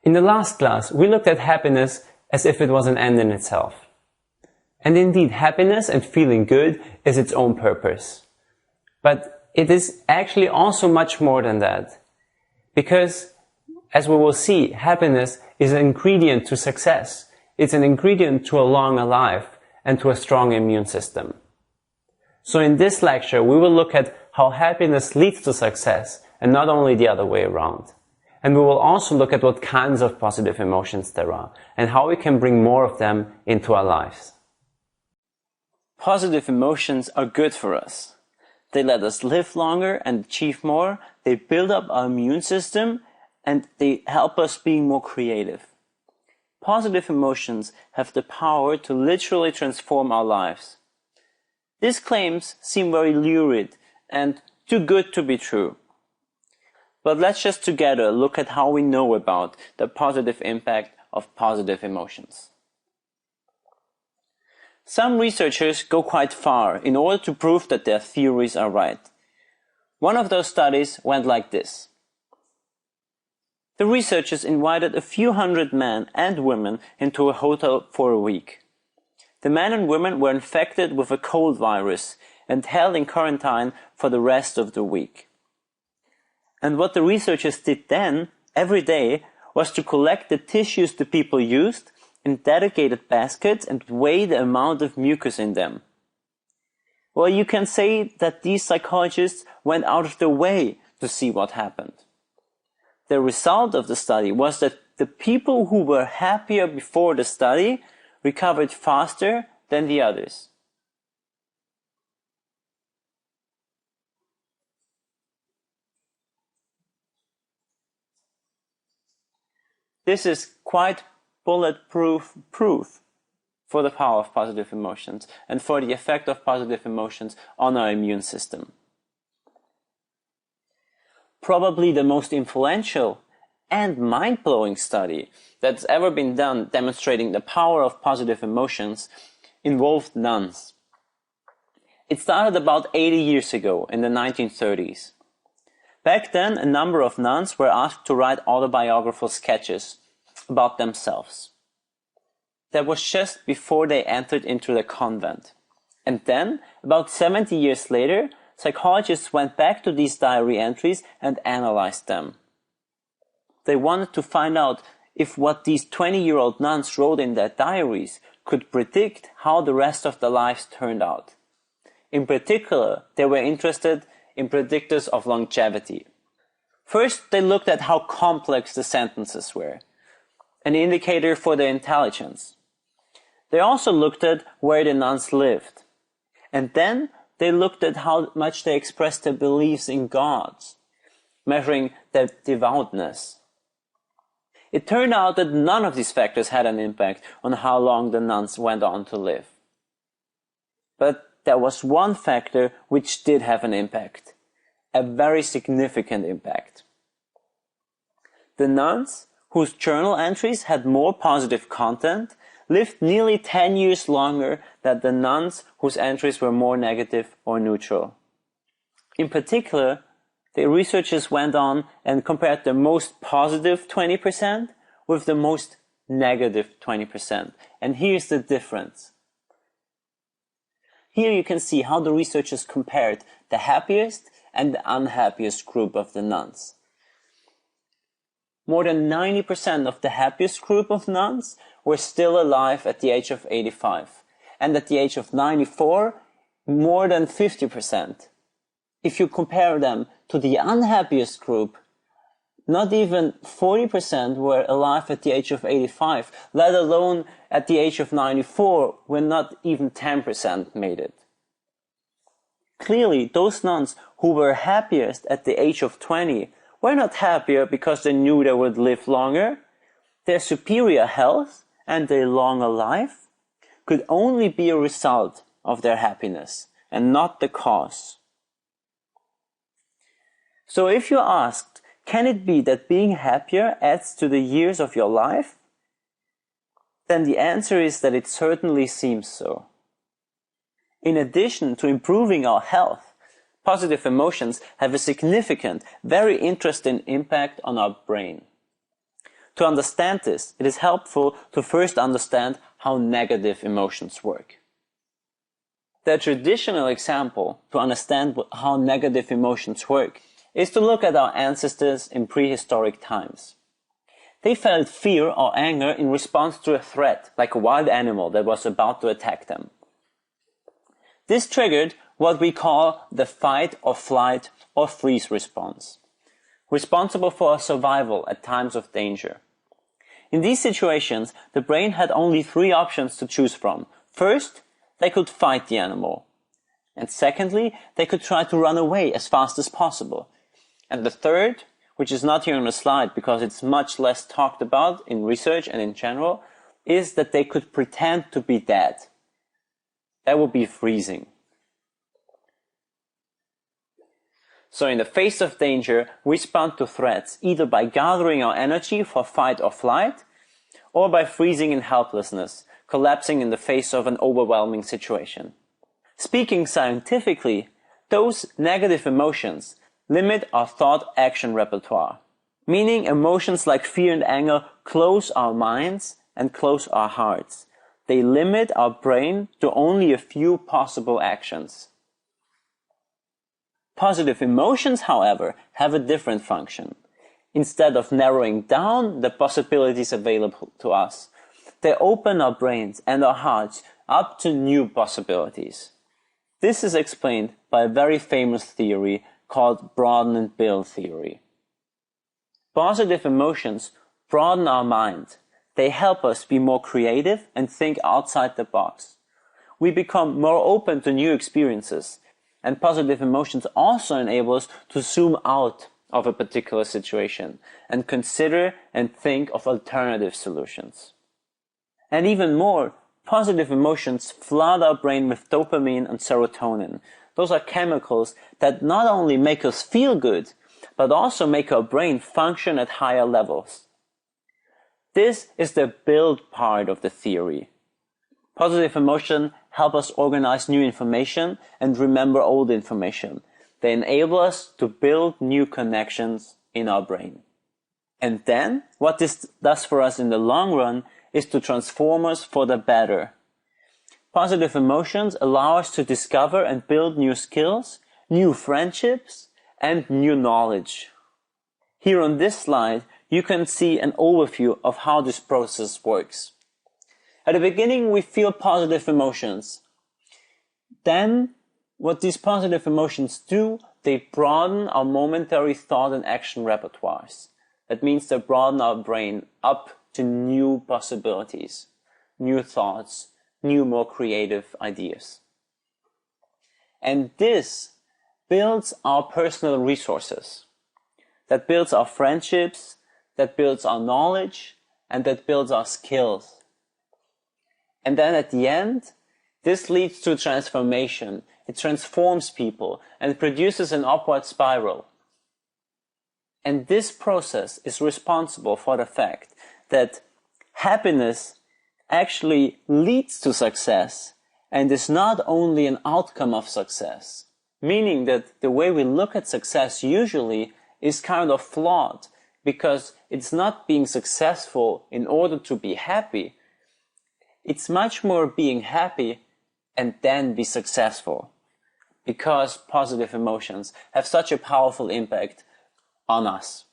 In the last class, we looked at happiness as if it was an end in itself. And indeed, happiness and feeling good is its own purpose. But it is actually also much more than that. Because, as we will see, happiness is an ingredient to success. It's an ingredient to a longer life and to a strong immune system. So in this lecture, we will look at how happiness leads to success and not only the other way around. And we will also look at what kinds of positive emotions there are and how we can bring more of them into our lives. Positive emotions are good for us. They let us live longer and achieve more. They build up our immune system and they help us being more creative. Positive emotions have the power to literally transform our lives. These claims seem very lurid and too good to be true. But let's just together look at how we know about the positive impact of positive emotions. Some researchers go quite far in order to prove that their theories are right. One of those studies went like this. The researchers invited a few hundred men and women into a hotel for a week. The men and women were infected with a cold virus and held in quarantine for the rest of the week. And what the researchers did then, every day, was to collect the tissues the people used in dedicated baskets and weigh the amount of mucus in them. Well, you can say that these psychologists went out of their way to see what happened. The result of the study was that the people who were happier before the study recovered faster than the others. This is quite bulletproof proof for the power of positive emotions and for the effect of positive emotions on our immune system. Probably the most influential and mind-blowing study that's ever been done demonstrating the power of positive emotions involved nuns. It started about 80 years ago in the 1930s. Back then, a number of nuns were asked to write autobiographical sketches about themselves. That was just before they entered into the convent. And then, about 70 years later, psychologists went back to these diary entries and analyzed them. They wanted to find out if what these 20-year-old nuns wrote in their diaries could predict how the rest of their lives turned out. In particular, they were interested in predictors of longevity. First, they looked at how complex the sentences were, an indicator for their intelligence. They also looked at where the nuns lived. And then they looked at how much they expressed their beliefs in God, measuring their devoutness. It turned out that none of these factors had an impact on how long the nuns went on to live. But there was one factor which did have an impact, a very significant impact. The nuns, whose journal entries had more positive content, lived nearly 10 years longer than the nuns whose entries were more negative or neutral. In particular, the researchers went on and compared the most positive 20% with the most negative 20%. And here's the difference. Here you can see how the researchers compared the happiest and the unhappiest group of the nuns. More than 90% of the happiest group of nuns were still alive at the age of 85. And at the age of 94, more than 50%. If you compare them to the unhappiest group, not even 40% were alive at the age of 85, let alone at the age of 94, when not even 10% made it. Clearly, those nuns who were happiest at the age of 20 were not happier because they knew they would live longer. Their superior health and their longer life could only be a result of their happiness and not the cause. So if you're asked, can it be that being happier adds to the years of your life? Then the answer is that it certainly seems so. In addition to improving our health, positive emotions have a significant, very interesting impact on our brain. To understand this, it is helpful to first understand how negative emotions work. The traditional example to understand how negative emotions work is to look at our ancestors in prehistoric times. They felt fear or anger in response to a threat, like a wild animal that was about to attack them. This triggered what we call the fight or flight or freeze response, responsible for our survival at times of danger. In these situations, the brain had only 3 options to choose from. First, they could fight the animal. And secondly, they could try to run away as fast as possible. And the third, which is not here on the slide because it's much less talked about in research and in general, is that they could pretend to be dead. That would be freezing. So in the face of danger, we respond to threats either by gathering our energy for fight or flight, or by freezing in helplessness, collapsing in the face of an overwhelming situation. Speaking scientifically, those negative emotions limit our thought-action repertoire, meaning emotions like fear and anger close our minds and close our hearts. They limit our brain to only a few possible actions. Positive emotions, however, have a different function. Instead of narrowing down the possibilities available to us, they open our brains and our hearts up to new possibilities. This is explained by a very famous theory called broaden and build theory. Positive emotions broaden our mind. They help us be more creative and think outside the box. We become more open to new experiences, and positive emotions also enable us to zoom out of a particular situation and consider and think of alternative solutions. And even more, positive emotions flood our brain with dopamine and serotonin. Those are chemicals that not only make us feel good, but also make our brain function at higher levels. This is the build part of the theory. Positive emotions help us organize new information and remember old information. They enable us to build new connections in our brain. And then, what this does for us in the long run is to transform us for the better. Positive emotions allow us to discover and build new skills, new friendships, and new knowledge. Here on this slide, you can see an overview of how this process works. At the beginning, we feel positive emotions. Then, what these positive emotions do, they broaden our momentary thought and action repertoires. That means they broaden our brain up to new possibilities, new thoughts, new, more creative ideas. And this builds our personal resources. That builds our friendships, that builds our knowledge, and that builds our skills. And then at the end, this leads to transformation. It transforms people and produces an upward spiral. And this process is responsible for the fact that happiness actually leads to success and is not only an outcome of success. Meaning that the way we look at success usually is kind of flawed because it's not being successful in order to be happy. It's much more being happy and then be successful, because positive emotions have such a powerful impact on us.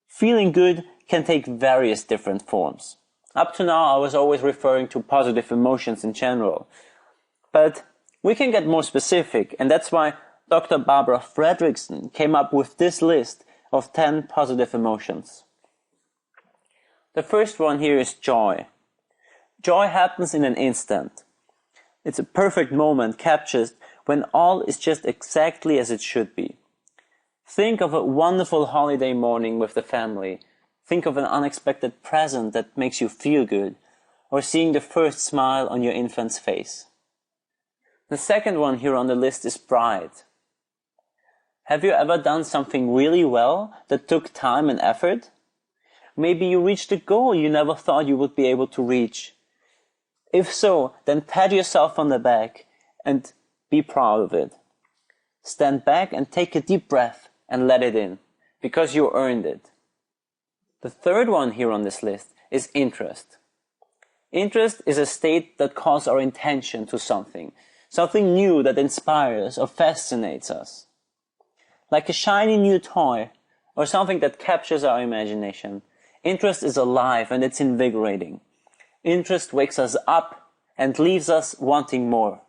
Feeling good can take various different forms. Up to now, I was always referring to positive emotions in general. But we can get more specific, and that's why Dr. Barbara Fredrickson came up with this list of 10 positive emotions. The first one here is joy. Joy happens in an instant. It's a perfect moment captured when all is just exactly as it should be. Think of a wonderful holiday morning with the family. Think of an unexpected present that makes you feel good, or seeing the first smile on your infant's face. The second one here on the list is pride. Have you ever done something really well that took time and effort? Maybe you reached a goal you never thought you would be able to reach. If so, then pat yourself on the back and be proud of it. Stand back and take a deep breath and let it in, because you earned it. The third one here on this list is interest. Interest is a state that calls our attention to something new that inspires or fascinates us. Like a shiny new toy or something that captures our imagination, interest is alive and it's invigorating. Interest wakes us up and leaves us wanting more.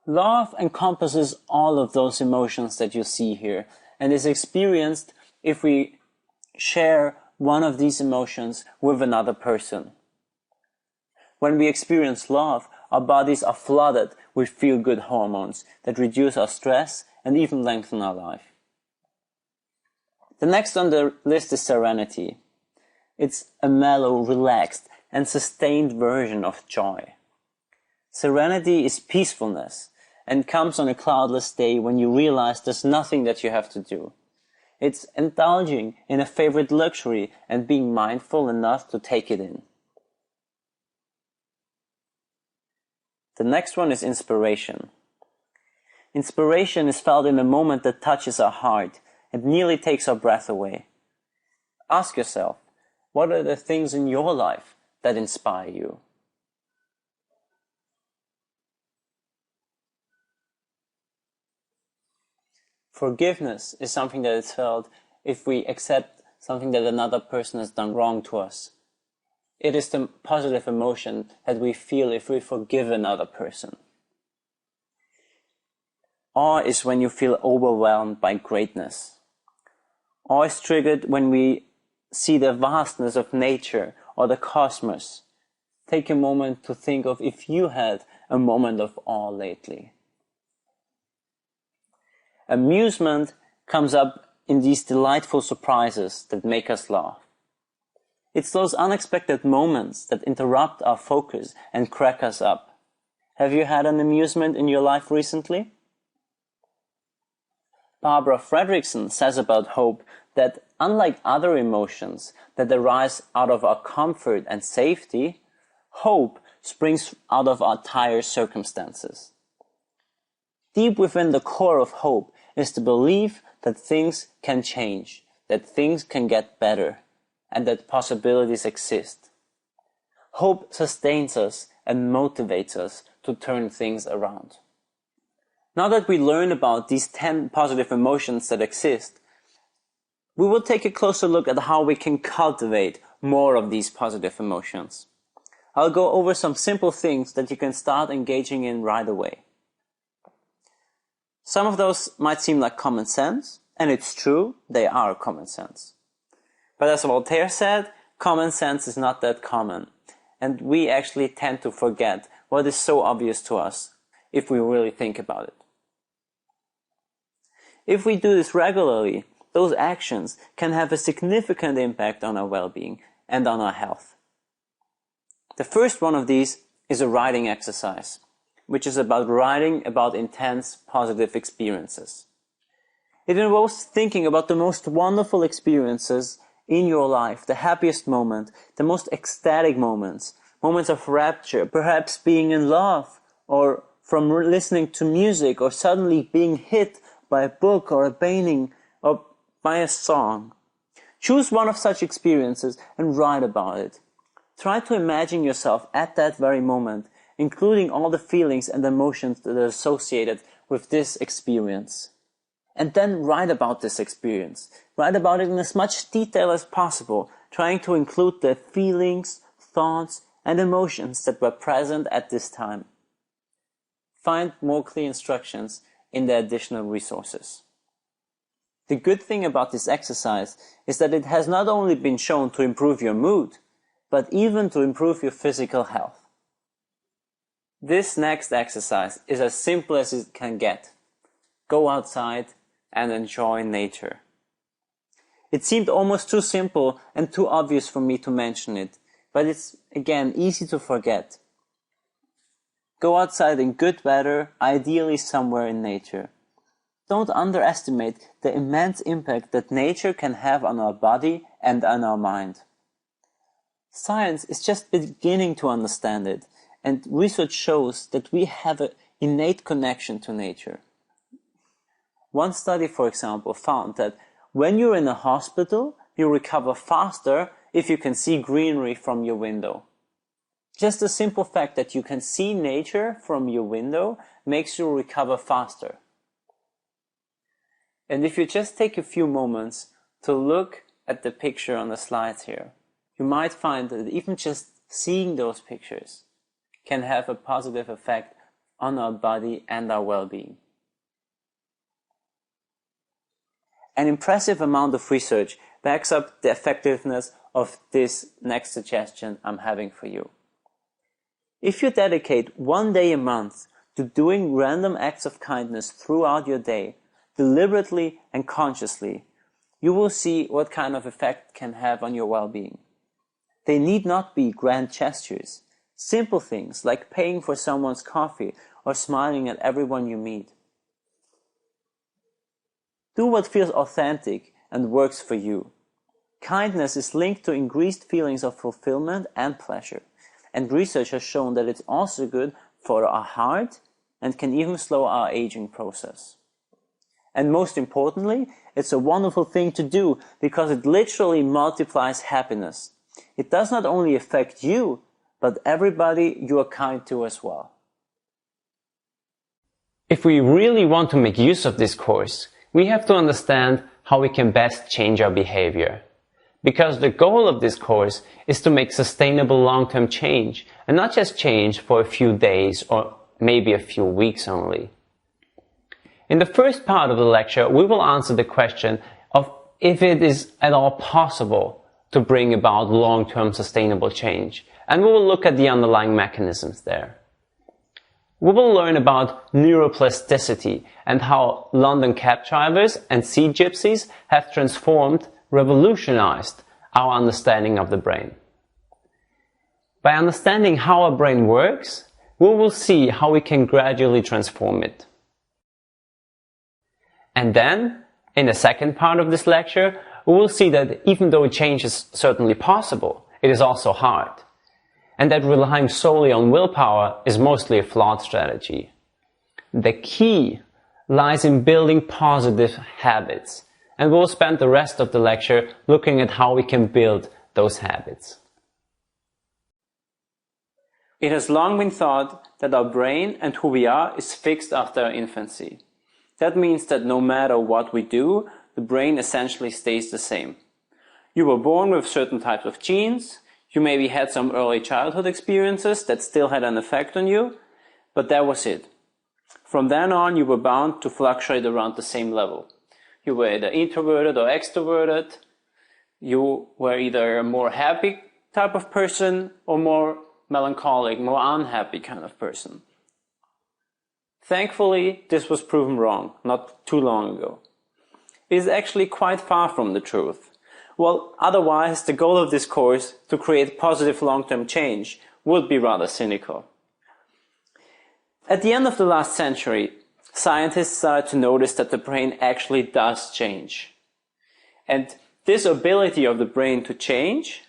Love encompasses all of those emotions that you see here and is experienced if we share one of these emotions with another person. When we experience love, our bodies are flooded with feel-good hormones that reduce our stress and even lengthen our life. The next on the list is serenity. It's a mellow, relaxed, and sustained version of joy. Serenity is peacefulness and comes on a cloudless day when you realize there's nothing that you have to do. It's indulging in a favorite luxury and being mindful enough to take it in. The next one is inspiration. Inspiration is felt in a moment that touches our heart and nearly takes our breath away. Ask yourself, what are the things in your life that inspire you? Forgiveness is something that is felt if we accept something that another person has done wrong to us. It is the positive emotion that we feel if we forgive another person. Awe is when you feel overwhelmed by greatness. Awe is triggered when we see the vastness of nature or the cosmos. Take a moment to think of if you had a moment of awe lately. Amusement comes up in these delightful surprises that make us laugh. It's those unexpected moments that interrupt our focus and crack us up. Have you had an amusement in your life recently? Barbara Fredrickson says about hope that unlike other emotions that arise out of our comfort and safety, hope springs out of our dire circumstances. Deep within the core of hope is the belief that things can change, that things can get better, and that possibilities exist. Hope sustains us and motivates us to turn things around. Now that we learn about these 10 positive emotions that exist, we will take a closer look at how we can cultivate more of these positive emotions. I'll go over some simple things that you can start engaging in right away. Some of those might seem like common sense, and it's true, they are common sense. But as Voltaire said, common sense is not that common, and we actually tend to forget what is so obvious to us if we really think about it. If we do this regularly, those actions can have a significant impact on our well-being and on our health. The first one of these is a writing exercise, which is about writing about intense positive experiences. It involves thinking about the most wonderful experiences in your life, the happiest moment, the most ecstatic moments, moments of rapture, perhaps being in love, or from listening to music, or suddenly being hit by a book or a painting, or by a song. Choose one of such experiences and write about it. Try to imagine yourself at that very moment, including all the feelings and emotions that are associated with this experience. And then write about this experience. Write about it in as much detail as possible, trying to include the feelings, thoughts, and emotions that were present at this time. Find more clear instructions in the additional resources. The good thing about this exercise is that it has not only been shown to improve your mood, but even to improve your physical health. This next exercise is as simple as it can get. Go outside and enjoy nature. It seemed almost too simple and too obvious for me to mention it, but it's, again, easy to forget. Go outside in good weather, ideally somewhere in nature. Don't underestimate the immense impact that nature can have on our body and on our mind. Science is just beginning to understand it, and research shows that we have an innate connection to nature. One study, for example, found that when you're in a hospital you recover faster if you can see greenery from your window. Just the simple fact that you can see nature from your window makes you recover faster. And if you just take a few moments to look at the picture on the slides here, you might find that even just seeing those pictures can have a positive effect on our body and our well-being. An impressive amount of research backs up the effectiveness of this next suggestion I'm having for you. If you dedicate 1 day a month to doing random acts of kindness throughout your day, deliberately and consciously, you will see what kind of effect it can have on your well-being. They need not be grand gestures. Simple things like paying for someone's coffee or smiling at everyone you meet. Do what feels authentic and works for you. Kindness is linked to increased feelings of fulfillment and pleasure, and research has shown that it's also good for our heart and can even slow our aging process. And most importantly, it's a wonderful thing to do because it literally multiplies happiness. It does not only affect you, but everybody you are kind to as well. If we really want to make use of this course, we have to understand how we can best change our behavior. Because the goal of this course is to make sustainable long-term change, and not just change for a few days or maybe a few weeks only. In the first part of the lecture, we will answer the question of if it is at all possible to bring about long-term sustainable change, and we will look at the underlying mechanisms there. We will learn about neuroplasticity and how London cab drivers and sea gypsies have revolutionized our understanding of the brain. By understanding how our brain works, we will see how we can gradually transform it. And then, in the second part of this lecture, we will see that even though change is certainly possible, it is also hard. And that relying solely on willpower is mostly a flawed strategy. The key lies in building positive habits, and we'll spend the rest of the lecture looking at how we can build those habits. It has long been thought that our brain and who we are is fixed after our infancy. That means that no matter what we do, the brain essentially stays the same. You were born with certain types of genes. You maybe had some early childhood experiences that still had an effect on you, but that was it. From then on, you were bound to fluctuate around the same level. You were either introverted or extroverted. You were either a more happy type of person or more melancholic, more unhappy kind of person. Thankfully, this was proven wrong not too long ago. It is actually quite far from the truth. Well, otherwise, the goal of this course, to create positive long-term change, would be rather cynical. At the end of the last century, scientists started to notice that the brain actually does change. And this ability of the brain to change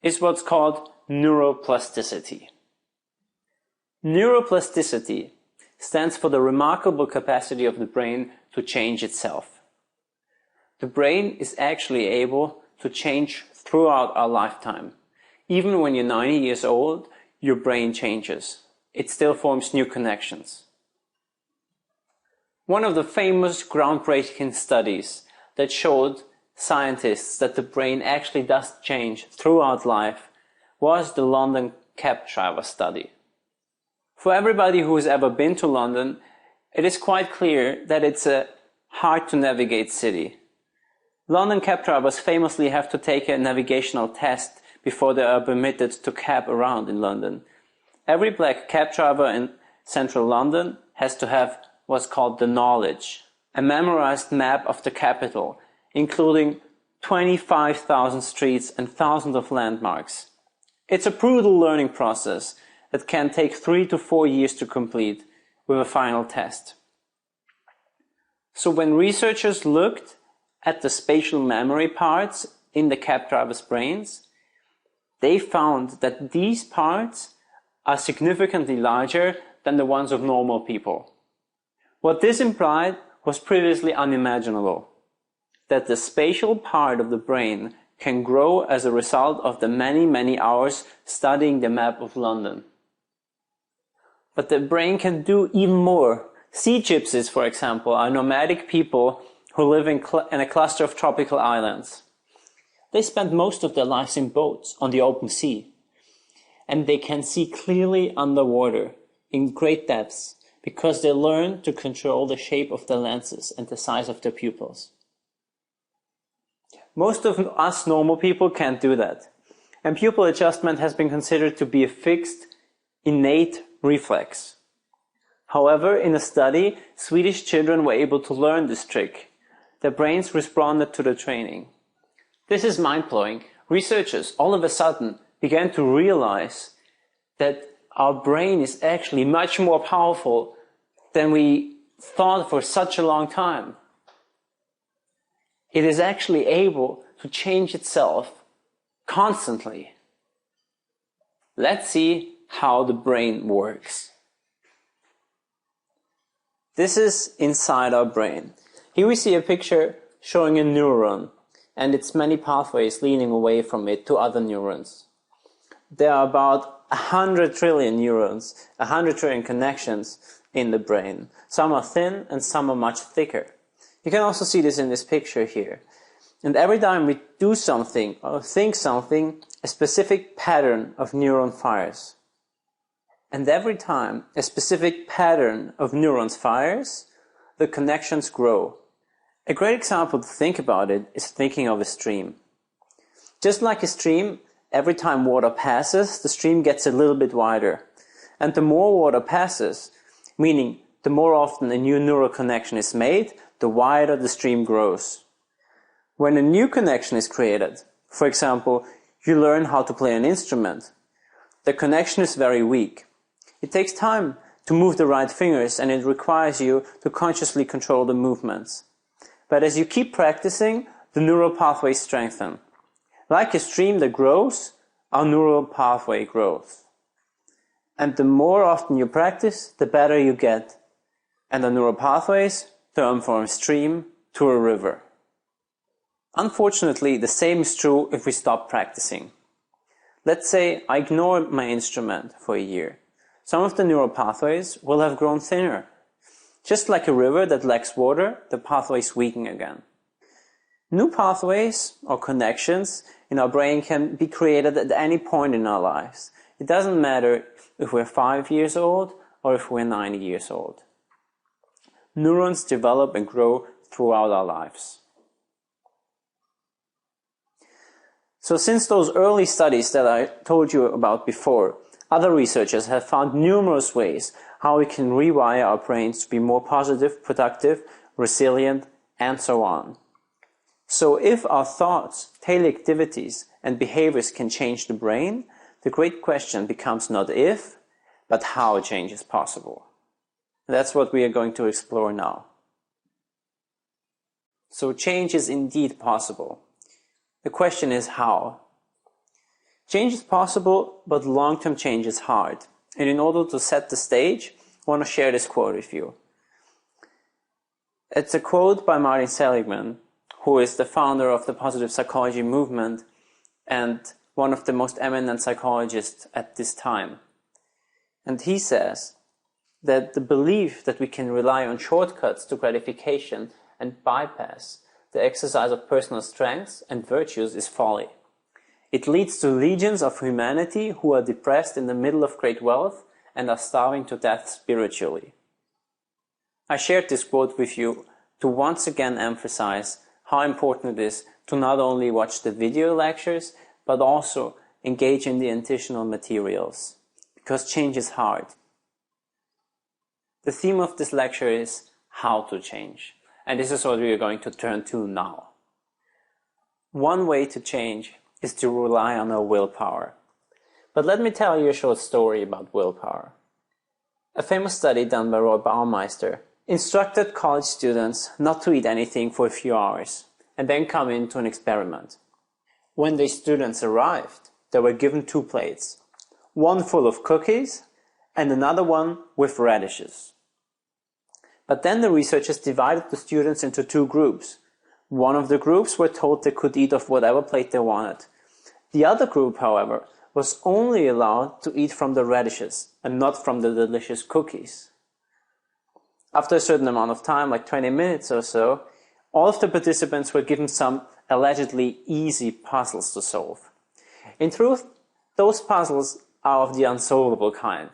is what's called neuroplasticity. Neuroplasticity stands for the remarkable capacity of the brain to change itself. The brain is actually able to change throughout our lifetime. Even when you're 90 years old, your brain changes. It still forms new connections. One of the famous groundbreaking studies that showed scientists that the brain actually does change throughout life was the London cab driver study. For everybody who has ever been to London, it is quite clear that it's a hard to navigate city. London cab drivers famously have to take a navigational test before they are permitted to cab around in London. Every black cab driver in central London has to have what's called the knowledge, a memorized map of the capital, including 25,000 streets and thousands of landmarks. It's a brutal learning process that can take 3 to 4 years to complete with a final test. So when researchers looked at the spatial memory parts in the cab drivers' brains, they found that these parts are significantly larger than the ones of normal people. What this implied was previously unimaginable. that the spatial part of the brain can grow as a result of the many hours studying the map of London. But the brain can do even more. Sea gypsies, for example, are nomadic people who live in a cluster of tropical islands. They spend most of their lives in boats on the open sea, and they can see clearly underwater in great depths because they learn to control the shape of their lenses and the size of their pupils. Most of us normal people can't do that, and pupil adjustment has been considered to be a fixed, innate reflex. However, in a study, Swedish children were able to learn this trick. Their brains responded to the training. This is mind-blowing. Researchers all of a sudden began to realize that our brain is actually much more powerful than we thought for such a long time. It is actually able to change itself constantly. Let's see how the brain works. This is inside our brain. Here we see a picture showing a neuron and its many pathways leading away from it to other neurons. There are about 100 trillion neurons, 100 trillion connections in the brain. Some are thin and some are much thicker. You can also see this in this picture here. And every time we do something or think something, a specific pattern of neuron fires. And every time a specific pattern of neurons fires, the connections grow. A great example to think about it is thinking of a stream. Just like a stream, every time water passes, the stream gets a little bit wider. And the more water passes, meaning the more often a new neural connection is made, the wider the stream grows. When a new connection is created, for example, you learn how to play an instrument, the connection is very weak. It takes time to move the right fingers and it requires you to consciously control the movements. But as you keep practicing, the neural pathways strengthen. Like a stream that grows, our neural pathway grows. And the more often you practice, the better you get. And the neural pathways turn from a stream to a river. Unfortunately, the same is true if we stop practicing. Let's say I ignore my instrument for a year. Some of the neural pathways will have grown thinner. Just like a river that lacks water, the pathways weaken again. New pathways or connections in our brain can be created at any point in our lives. It doesn't matter if we're 5 years old or if we're 90 years old. Neurons develop and grow throughout our lives. So since those early studies that I told you about before, other researchers have found numerous ways how we can rewire our brains to be more positive, productive, resilient, and so on. So if our thoughts, daily activities, and behaviors can change the brain, the great question becomes not if, but how change is possible. That's what we are going to explore now. So change is indeed possible. The question is how. Change is possible, but long-term change is hard. And in order to set the stage, I want to share this quote with you. It's a quote by Martin Seligman, who is the founder of the positive psychology movement and one of the most eminent psychologists at this time. And he says that the belief that we can rely on shortcuts to gratification and bypass the exercise of personal strengths and virtues is folly. It leads to legions of humanity who are depressed in the middle of great wealth and are starving to death spiritually. I shared this quote with you to once again emphasize how important it is to not only watch the video lectures, but also engage in the additional materials, because change is hard. The theme of this lecture is how to change, and this is what we are going to turn to now. One way to change is to rely on our willpower. But let me tell you a short story about willpower. A famous study done by Roy Baumeister instructed college students not to eat anything for a few hours and then come into an experiment. When the students arrived, they were given 2 plates, one full of cookies and another one with radishes. But then the researchers divided the students into 2 groups. One of the groups were told they could eat off whatever plate they wanted. The other group, however, was only allowed to eat from the radishes and not from the delicious cookies. After a certain amount of time, like 20 minutes or so, all of the participants were given some allegedly easy puzzles to solve. In truth, those puzzles are of the unsolvable kind.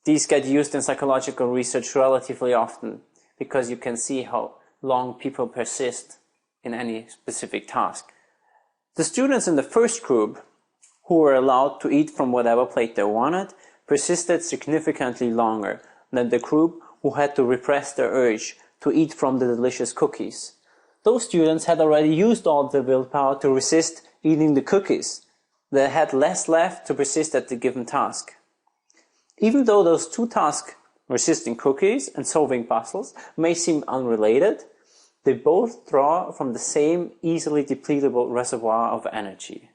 These get used in psychological research relatively often because you can see how long people persist in any specific task. The students in the first group, who were allowed to eat from whatever plate they wanted, persisted significantly longer than the group who had to repress their urge to eat from the delicious cookies. Those students had already used all their willpower to resist eating the cookies. They had less left to persist at the given task. Even though those two tasks, resisting cookies and solving puzzles, may seem unrelated, they both draw from the same easily depletable reservoir of energy.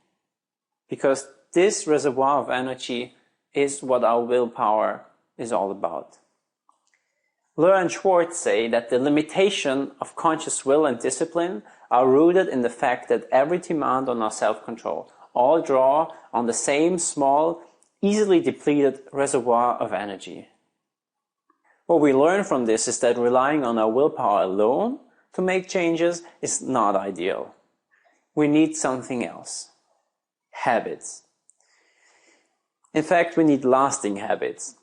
Because this reservoir of energy is what our willpower is all about. Luhr and Schwartz say that the limitation of conscious will and discipline are rooted in the fact that every demand on our self-control all draw on the same small, easily depleted reservoir of energy. What we learn from this is that relying on our willpower alone to make changes is not ideal. We need something else. Habits. In fact, we need lasting habits.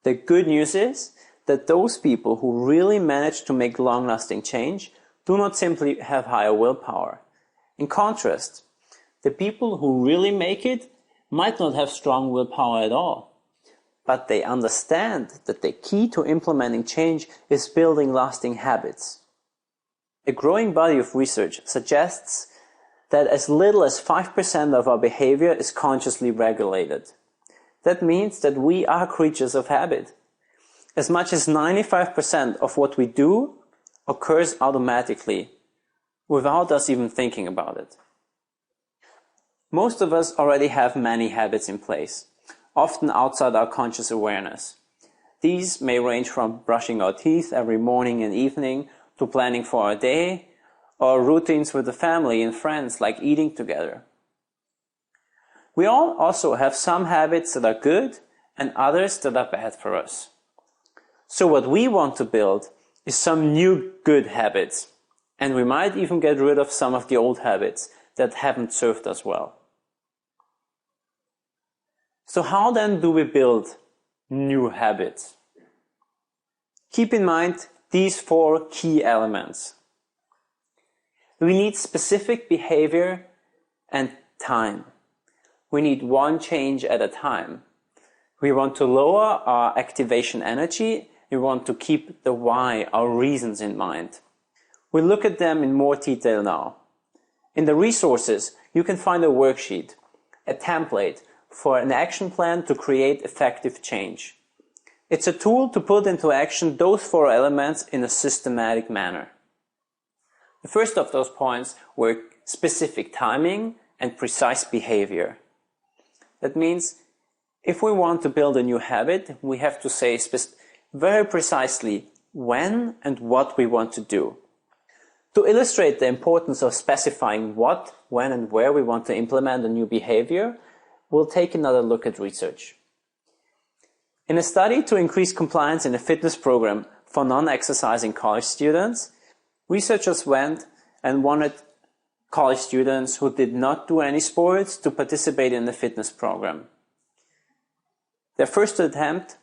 The good news is that those people who really manage to make long-lasting change do not simply have higher willpower. In contrast, the people who really make it might not have strong willpower at all, but they understand that the key to implementing change is building lasting habits. A growing body of research suggests that as little as 5% of our behavior is consciously regulated. That means that we are creatures of habit. As much as 95% of what we do occurs automatically, without us even thinking about it. Most of us already have many habits in place, often outside our conscious awareness. These may range from brushing our teeth every morning and evening to planning for our day, or routines with the family and friends like eating together. We all also have some habits that are good and others that are bad for us. So what we want to build is some new good habits, and we might even get rid of some of the old habits that haven't served us well. So how then do we build new habits? Keep in mind these 4 key elements. We need specific behavior and time. We need one change at a time. We want to lower our activation energy. We want to keep the why, our reasons in mind. We'll look at them in more detail now. In the resources, you can find a worksheet, a template for an action plan to create effective change. It's a tool to put into action those 4 elements in a systematic manner. The first of those points were specific timing and precise behavior. That means if we want to build a new habit, we have to say very precisely when and what we want to do. To illustrate the importance of specifying what, when, and where we want to implement a new behavior, we'll take another look at research. In a study to increase compliance in a fitness program for non-exercising college students, researchers went and wanted college students who did not do any sports to participate in the fitness program. Their first attempt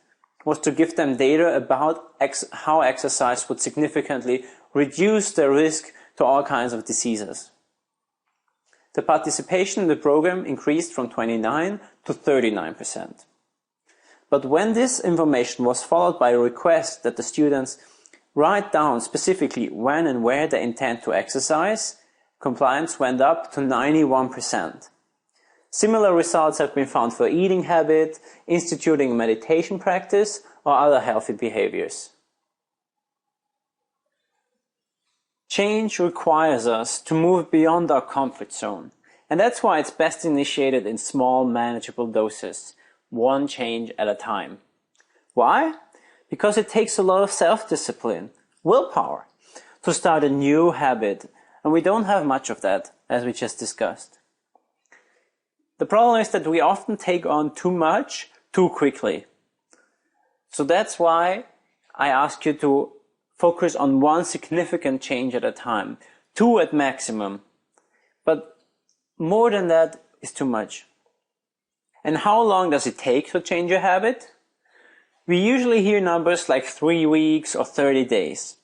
was to give them data about how exercise would significantly reduce their risk to all kinds of diseases. The participation in the program increased from 29 to 39%. But when this information was followed by a request that the students write down specifically when and where they intend to exercise, compliance went up to 91%. Similar results have been found for eating habit, instituting meditation practice, or other healthy behaviors. Change requires us to move beyond our comfort zone, and that's why it's best initiated in small, manageable doses, one change at a time. Why? Because it takes a lot of self-discipline, willpower, to start a new habit, and we don't have much of that, as we just discussed. The problem is that we often take on too much too quickly. So that's why I ask you to focus on one significant change at a time, 2 at maximum. But more than that is too much. And how long does it take to change a habit? We usually hear numbers like 3 weeks or 30 days.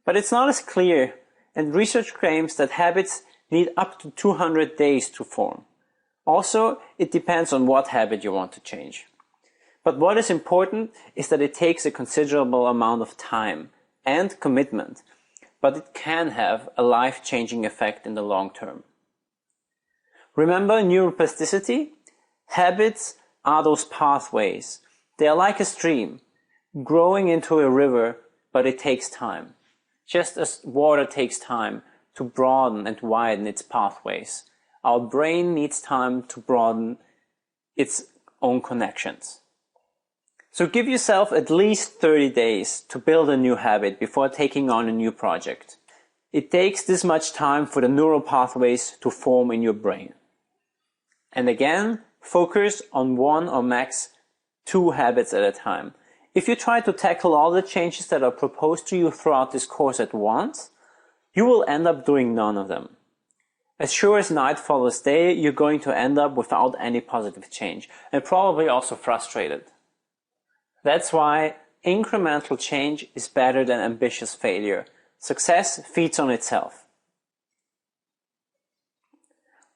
But it's not as clear, and research claims that habits need up to 200 days to form. Also, it depends on what habit you want to change. But what is important is that it takes a considerable amount of time and commitment, but it can have a life-changing effect in the long term. Remember neuroplasticity? Habits are those pathways. They are like a stream, growing into a river, but it takes time. Just as water takes time to broaden and widen its pathways, our brain needs time to broaden its own connections. So give yourself at least 30 days to build a new habit before taking on a new project. It takes this much time for the neural pathways to form in your brain. And again, focus on 1 or max 2 habits at a time. If you try to tackle all the changes that are proposed to you throughout this course at once, you will end up doing none of them. As sure as night follows day, you're going to end up without any positive change, and probably also frustrated. That's why incremental change is better than ambitious failure. Success feeds on itself.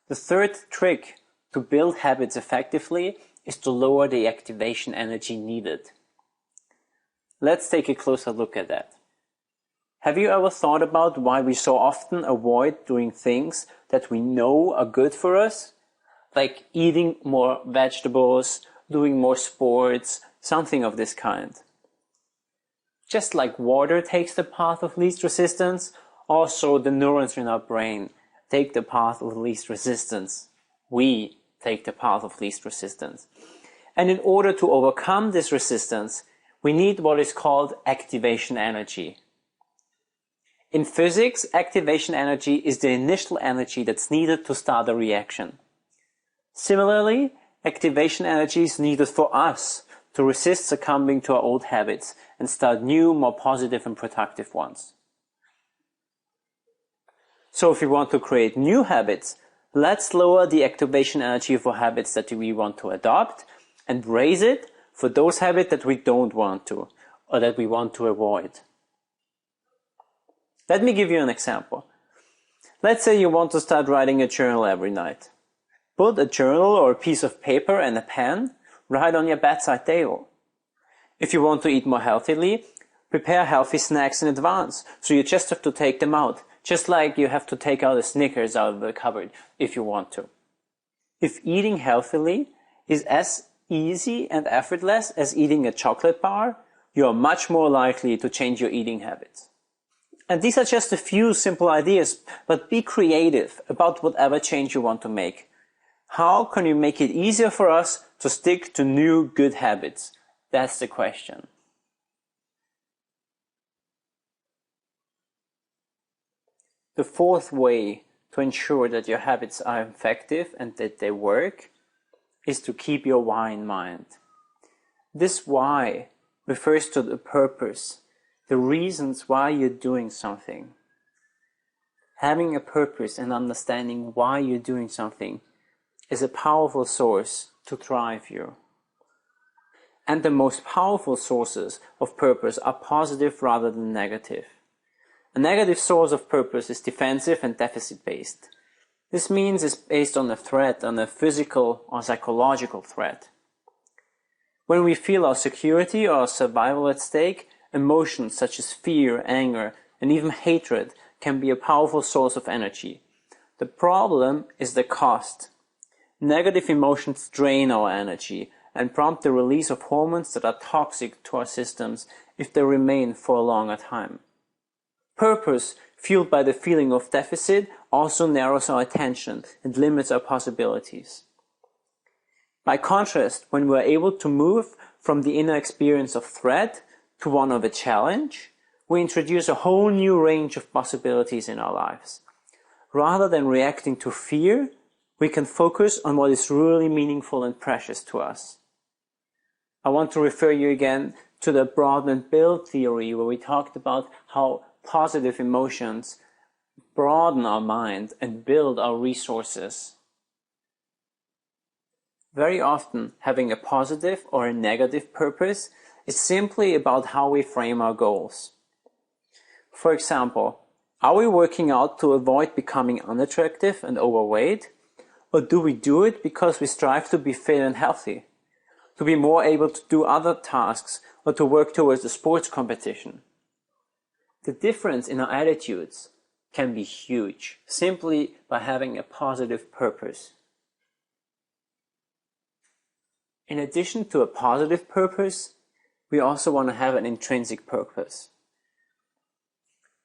The third trick to build habits effectively is to lower the activation energy needed. Let's take a closer look at that. Have you ever thought about why we so often avoid doing things that we know are good for us? Like eating more vegetables, doing more sports, something of this kind. Just like water takes the path of least resistance, also the neurons in our brain take the path of least resistance. We take the path of least resistance. And in order to overcome this resistance, we need what is called activation energy. In physics, activation energy is the initial energy that's needed to start a reaction. Similarly, activation energy is needed for us to resist succumbing to our old habits and start new, more positive and productive ones. So if we want to create new habits, let's lower the activation energy for habits that we want to adopt and raise it for those habits that we don't want to or that we want to avoid. Let me give you an example. Let's say you want to start writing a journal every night. Put a journal or a piece of paper and a pen right on your bedside table. If you want to eat more healthily, prepare healthy snacks in advance, so you just have to take them out, just like you have to take out the Snickers out of the cupboard if you want to. If eating healthily is as easy and effortless as eating a chocolate bar, you are much more likely to change your eating habits. And these are just a few simple ideas, but be creative about whatever change you want to make. How can you make it easier for us to stick to new good habits? That's the question. The fourth way to ensure that your habits are effective and that they work is to keep your why in mind. This why refers to the purpose, the reasons why you're doing something. Having a purpose and understanding why you're doing something is a powerful source to drive you. And the most powerful sources of purpose are positive rather than negative. A negative source of purpose is defensive and deficit-based. This means it's based on a threat, on a physical or psychological threat. When we feel our security or our survival at stake, emotions such as fear, anger, and even hatred can be a powerful source of energy. The problem is the cost. Negative emotions drain our energy and prompt the release of hormones that are toxic to our systems if they remain for a longer time. Purpose, fueled by the feeling of deficit, also narrows our attention and limits our possibilities. By contrast, when we are able to move from the inner experience of threat to one of a challenge, we introduce a whole new range of possibilities in our lives. Rather than reacting to fear, we can focus on what is really meaningful and precious to us. I want to refer you again to the broaden and build theory, where we talked about how positive emotions broaden our mind and build our resources. Very often, having a positive or a negative purpose is simply about how we frame our goals. For example, are we working out to avoid becoming unattractive and overweight? Or do we do it because we strive to be fit and healthy? To be more able to do other tasks or to work towards a sports competition? The difference in our attitudes can be huge simply by having a positive purpose. In addition to a positive purpose, we also want to have an intrinsic purpose.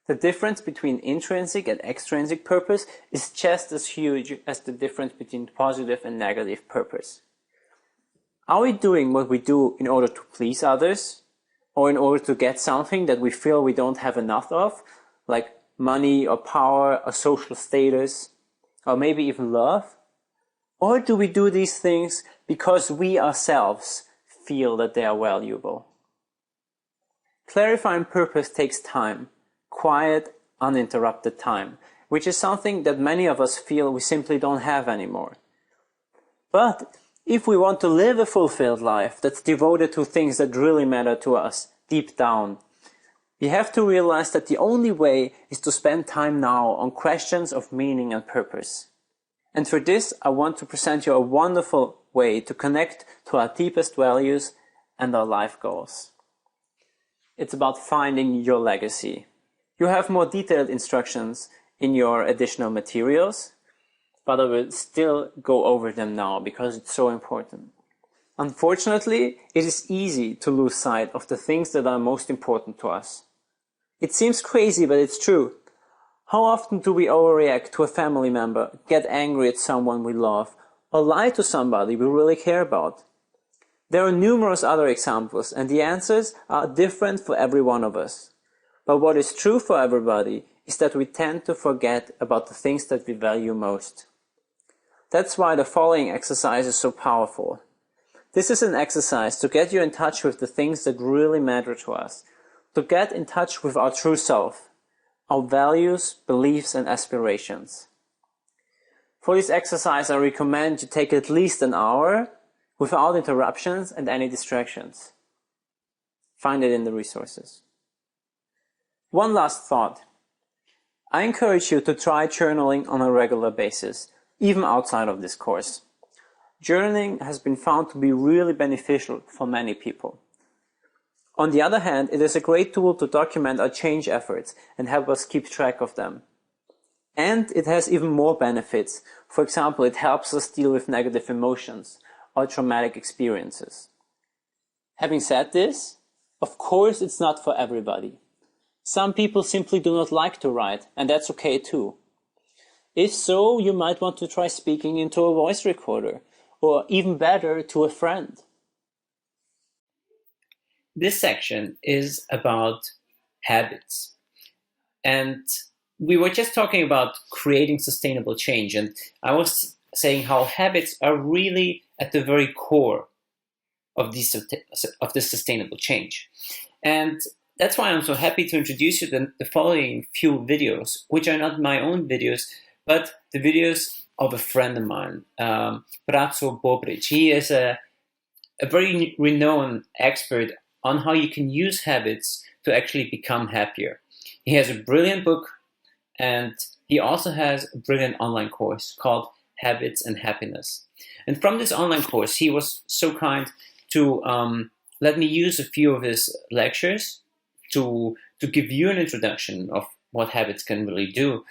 The difference between intrinsic and extrinsic purpose is just as huge as the difference between positive and negative purpose. Are we doing what we do in order to please others, or in order to get something that we feel we don't have enough of, like money or power or social status, or maybe even love? Or do we do these things because we ourselves feel that they are valuable? Clarifying purpose takes time. Quiet, uninterrupted time, which is something that many of us feel we simply don't have anymore. But if we want to live a fulfilled life that's devoted to things that really matter to us deep down, we have to realize that the only way is to spend time now on questions of meaning and purpose. And for this, I want to present you a wonderful way to connect to our deepest values and our life goals. It's about finding your legacy. You have more detailed instructions in your additional materials, but I will still go over them now because it's so important. Unfortunately, it is easy to lose sight of the things that are most important to us. It seems crazy, but it's true. How often do we overreact to a family member, get angry at someone we love, or lie to somebody we really care about? There are numerous other examples, and the answers are different for every one of us. But what is true for everybody is that we tend to forget about the things that we value most. That's why the following exercise is so powerful. This is an exercise to get you in touch with the things that really matter to us, to get in touch with our true self, our values, beliefs, and aspirations. For this exercise, I recommend you take at least an hour without interruptions and any distractions. Find it in the resources. One last thought. I encourage you to try journaling on a regular basis, even outside of this course. Journaling has been found to be really beneficial for many people. On the other hand, it is a great tool to document our change efforts and help us keep track of them. And it has even more benefits. For example, it helps us deal with negative emotions or traumatic experiences. Having said this, of course it's not for everybody. Some people simply do not like to write, and that's okay too. If so, you might want to try speaking into a voice recorder, or even better, to a friend. This section is about habits. And we were just talking about creating sustainable change, and I was saying how habits are really at the very core of this sustainable change. And that's why I'm so happy to introduce you to the following few videos, which are not my own videos, but the videos of a friend of mine, Braco Bobric. He is a very renowned expert on how you can use habits to actually become happier. He has a brilliant book, and he also has a brilliant online course called Habits and Happiness. And from this online course, he was so kind to let me use a few of his lectures to give you an introduction of what habits can really do.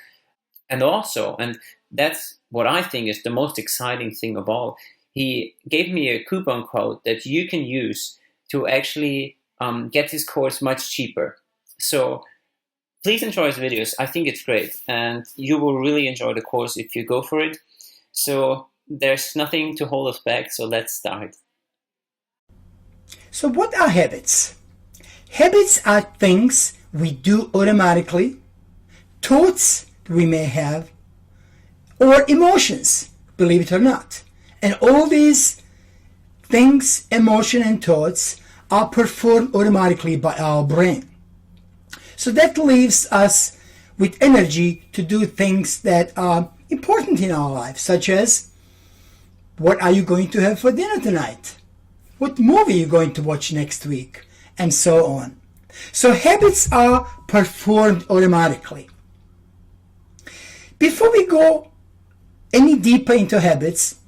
And also, and that's what I think is the most exciting thing of all, he gave me a coupon code that you can use to actually get his course much cheaper. So please enjoy his videos. I think it's great, and you will really enjoy the course if you go for it. So there's nothing to hold us back, so let's start. So what are habits? Habits are things we do automatically, thoughts we may have, or emotions, believe it or not. And all these things, emotion and thoughts, are performed automatically by our brain. So that leaves us with energy to do things that are important in our life, such as, what are you going to have for dinner tonight? What movie are you going to watch next week? And so on. So habits are performed automatically. Before we go any deeper into habits,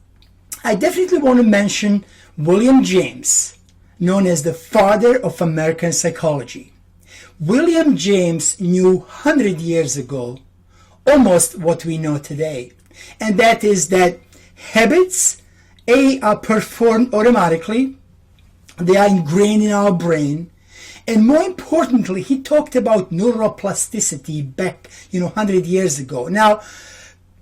I definitely want to mention William James, known as the father of American psychology. William James knew 100 years ago almost what we know today, and that is that habits, are performed automatically, they are ingrained in our brain, and more importantly, he talked about neuroplasticity back, 100 years ago. Now,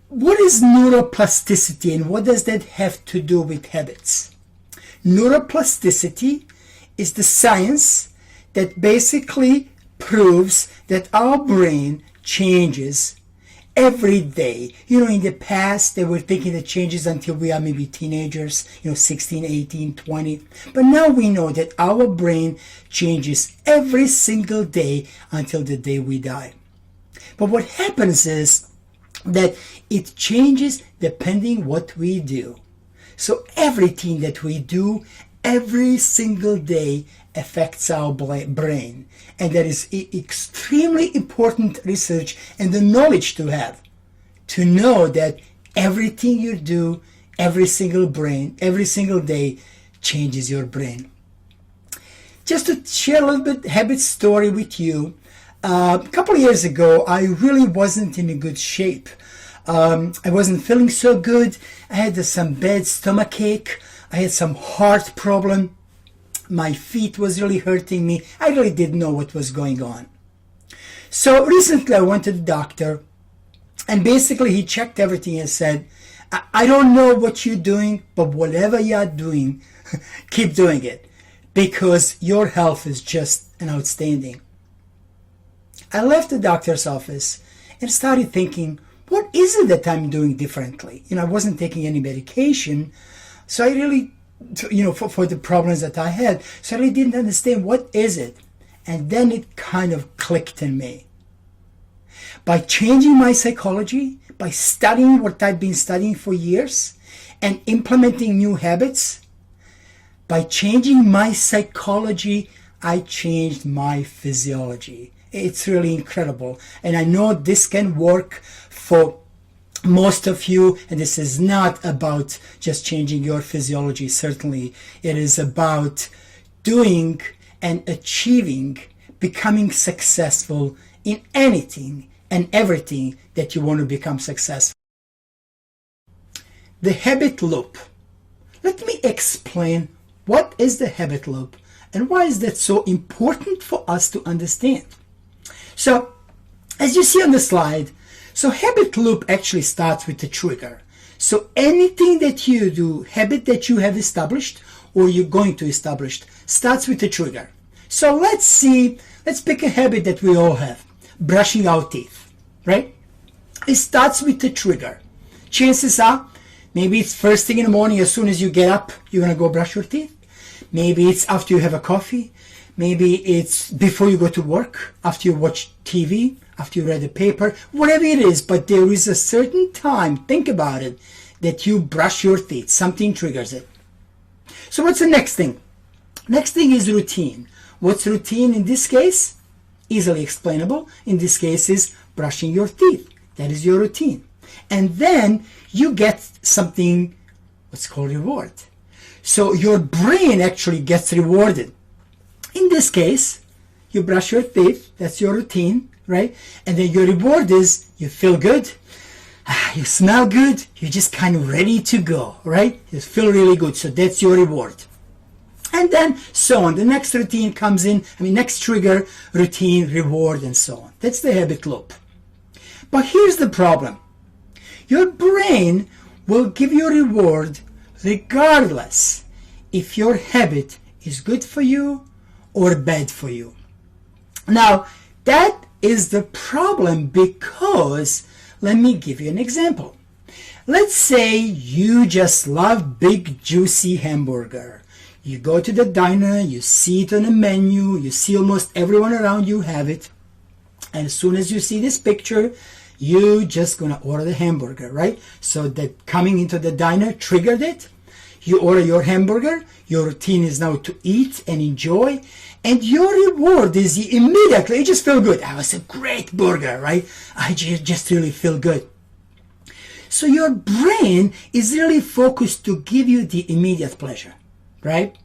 what is neuroplasticity and what does that have to do with habits? Neuroplasticity is the science that basically proves that our brain changes every day. In the past, they were thinking it changes until we are maybe teenagers, 16, 18, 20. But now we know that our brain changes every single day until the day we die. But what happens is that it changes depending what we do. So everything that we do every single day affects our brain. And that is extremely important research and the knowledge to have, to know that everything you do every single day changes your brain. Just to share a little bit habit story with you, a couple of years ago, I really wasn't in a good shape. I wasn't feeling so good. I had some bad stomachache. I had some heart problem. My feet was really hurting me. I really didn't know what was going on. So recently I went to the doctor, and basically he checked everything and said, I don't know what you're doing, but whatever you're doing, keep doing it, because your health is just an outstanding. I left the doctor's office and started thinking, what is it that I'm doing differently? I wasn't taking any medication, so I really, for the problems that I had, so I really didn't understand what is it. And then it kind of clicked in me. By changing my psychology, by studying what I've been studying for years, and implementing new habits, by changing my psychology, I changed my physiology. It's really incredible. And I know this can work for most of you, and this is not about just changing your physiology. Certainly it is about doing and achieving, becoming successful in anything and everything that you want to become successful. The habit loop. Let me explain what is the habit loop and why is that so important for us to understand. So, as you see on the slide, so habit loop actually starts with the trigger. So anything that you do, habit that you have established or you're going to establish, starts with the trigger. So let's pick a habit that we all have, brushing our teeth, right? It starts with the trigger. Chances are, maybe it's first thing in the morning, as soon as you get up, you're going to go brush your teeth. Maybe it's after you have a coffee. Maybe it's before you go to work, after you watch TV, after you read the paper, whatever it is, but there is a certain time, think about it, that you brush your teeth. Something triggers it. So what's the next thing? Next thing is routine. What's routine in this case? Easily explainable. In this case is brushing your teeth. That is your routine. And then you get something, what's called reward. So your brain actually gets rewarded. In this case, you brush your teeth, that's your routine, right? And then your reward is you feel good, you smell good, you're just kind of ready to go, right? You feel really good, so that's your reward. And then so on. The next routine comes in, next trigger, routine, reward, and so on. That's the habit loop. But here's the problem. Your brain will give you a reward regardless if your habit is good for you or bad for you. Now, that is the problem, because let me give you an example. Let's say you just love big juicy hamburger. You go to the diner, you see it on a menu, you see almost everyone around you have it. And as soon as you see this picture, you just gonna order the hamburger, right? So that coming into the diner triggered it. You order your hamburger, your routine is now to eat and enjoy, and your reward is immediately, you just feel good. That was a great burger, right? I just really feel good. So your brain is really focused to give you the immediate pleasure, right?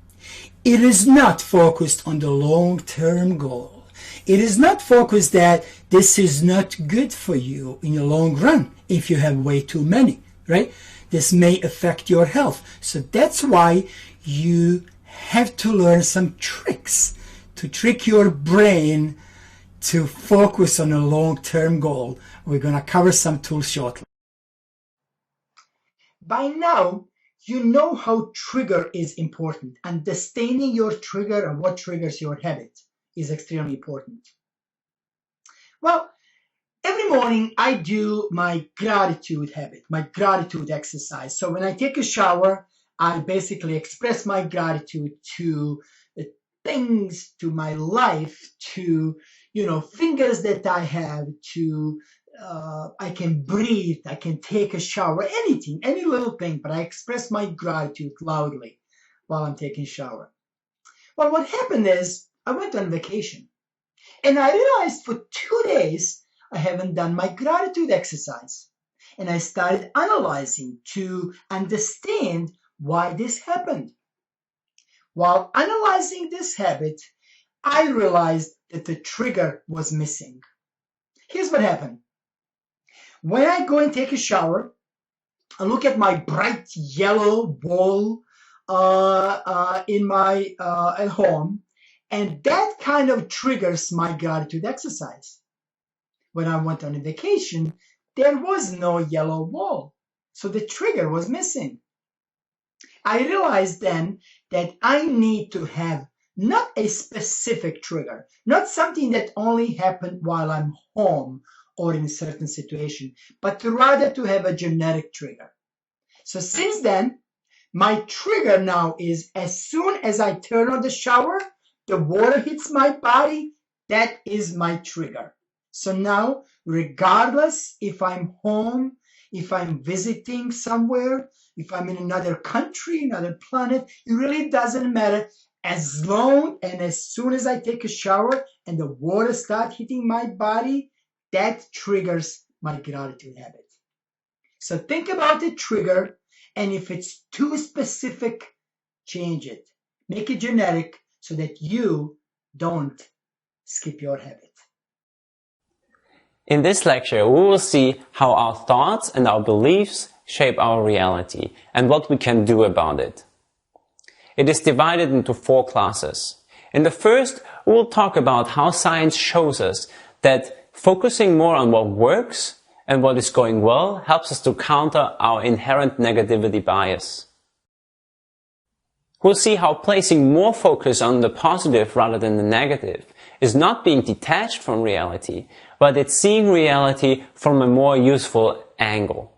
It is not focused on the long-term goal. It is not focused that this is not good for you in the long run if you have way too many, right? This may affect your health. So that's why you have to learn some tricks to trick your brain to focus on a long-term goal. We're going to cover some tools shortly. By now, you know how trigger is important. Understanding your trigger and what triggers your habit is extremely important. Well, every morning I do my gratitude habit, my gratitude exercise. So when I take a shower, I basically express my gratitude to things, to my life, to, fingers that I have, to I can breathe, I can take a shower, anything, any little thing, but I express my gratitude loudly while I'm taking a shower. Well, what happened is I went on vacation and I realized for 2 days I haven't done my gratitude exercise. And I started analyzing to understand why this happened. While analyzing this habit, I realized that the trigger was missing. Here's what happened. When I go and take a shower, I look at my bright yellow wall in my at home, and that kind of triggers my gratitude exercise. When I went on a vacation, there was no yellow wall, so the trigger was missing. I realized then that I need to have not a specific trigger, not something that only happened while I'm home or in a certain situation, but rather to have a generic trigger. So since then, my trigger now is as soon as I turn on the shower, the water hits my body, that is my trigger. So now, regardless if I'm home, if I'm visiting somewhere, if I'm in another country, another planet, it really doesn't matter. As long and as soon as I take a shower and the water starts hitting my body, that triggers my gratitude habit. So think about the trigger, and if it's too specific, change it. Make it generic so that you don't skip your habit. In this lecture, we will see how our thoughts and our beliefs shape our reality and what we can do about it. It is divided into 4 classes. In the first, we will talk about how science shows us that focusing more on what works and what is going well helps us to counter our inherent negativity bias. We'll see how placing more focus on the positive rather than the negative is not being detached from reality, but it's seeing reality from a more useful angle.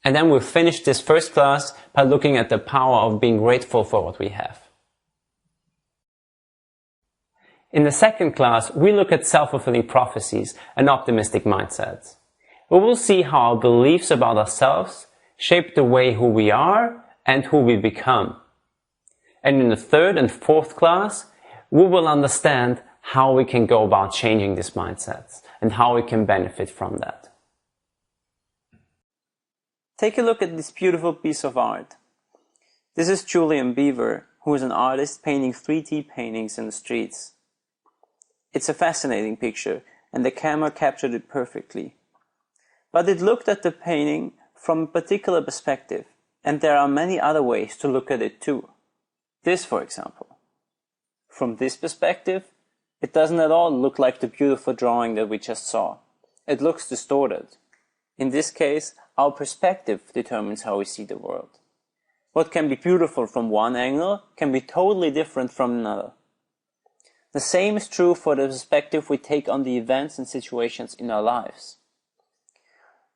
And then we'll finish this first class by looking at the power of being grateful for what we have. In the second class, we look at self-fulfilling prophecies and optimistic mindsets. We will see how our beliefs about ourselves shape the way who we are and who we become. And in the third and fourth class, we will understand how we can go about changing these mindsets and how we can benefit from that. Take a look at this beautiful piece of art. This is Julian Beaver, who is an artist painting 3D paintings in the streets. It's a fascinating picture, and the camera captured it perfectly. But it looked at the painting from a particular perspective, and there are many other ways to look at it too. This, for example. From this perspective, it doesn't at all look like the beautiful drawing that we just saw. It looks distorted. In this case, our perspective determines how we see the world. What can be beautiful from one angle can be totally different from another. The same is true for the perspective we take on the events and situations in our lives.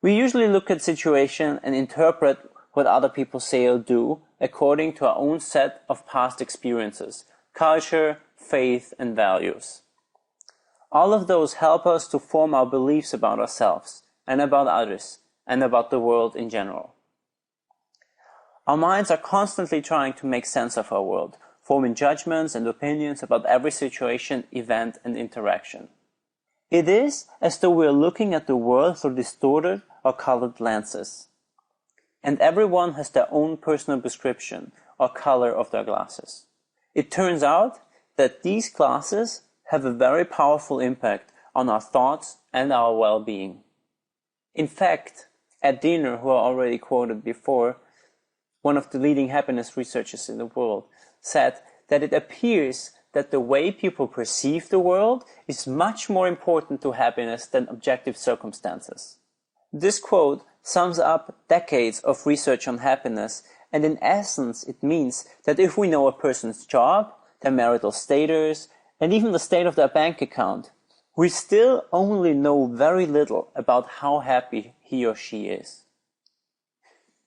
We usually look at situation and interpret what other people say or do according to our own set of past experiences, culture, faith, and values. All of those help us to form our beliefs about ourselves and about others and about the world in general. Our minds are constantly trying to make sense of our world, forming judgments and opinions about every situation, event, and interaction. It is as though we are looking at the world through distorted or colored lenses. And everyone has their own personal prescription or color of their glasses. It turns out that these glasses have a very powerful impact on our thoughts and our well-being. In fact, Ed Diener, who I already quoted before, one of the leading happiness researchers in the world, said that it appears that the way people perceive the world is much more important to happiness than objective circumstances. This quote sums up decades of research on happiness, and in essence it means that if we know a person's job, their marital status, and even the state of their bank account, we still only know very little about how happy he or she is.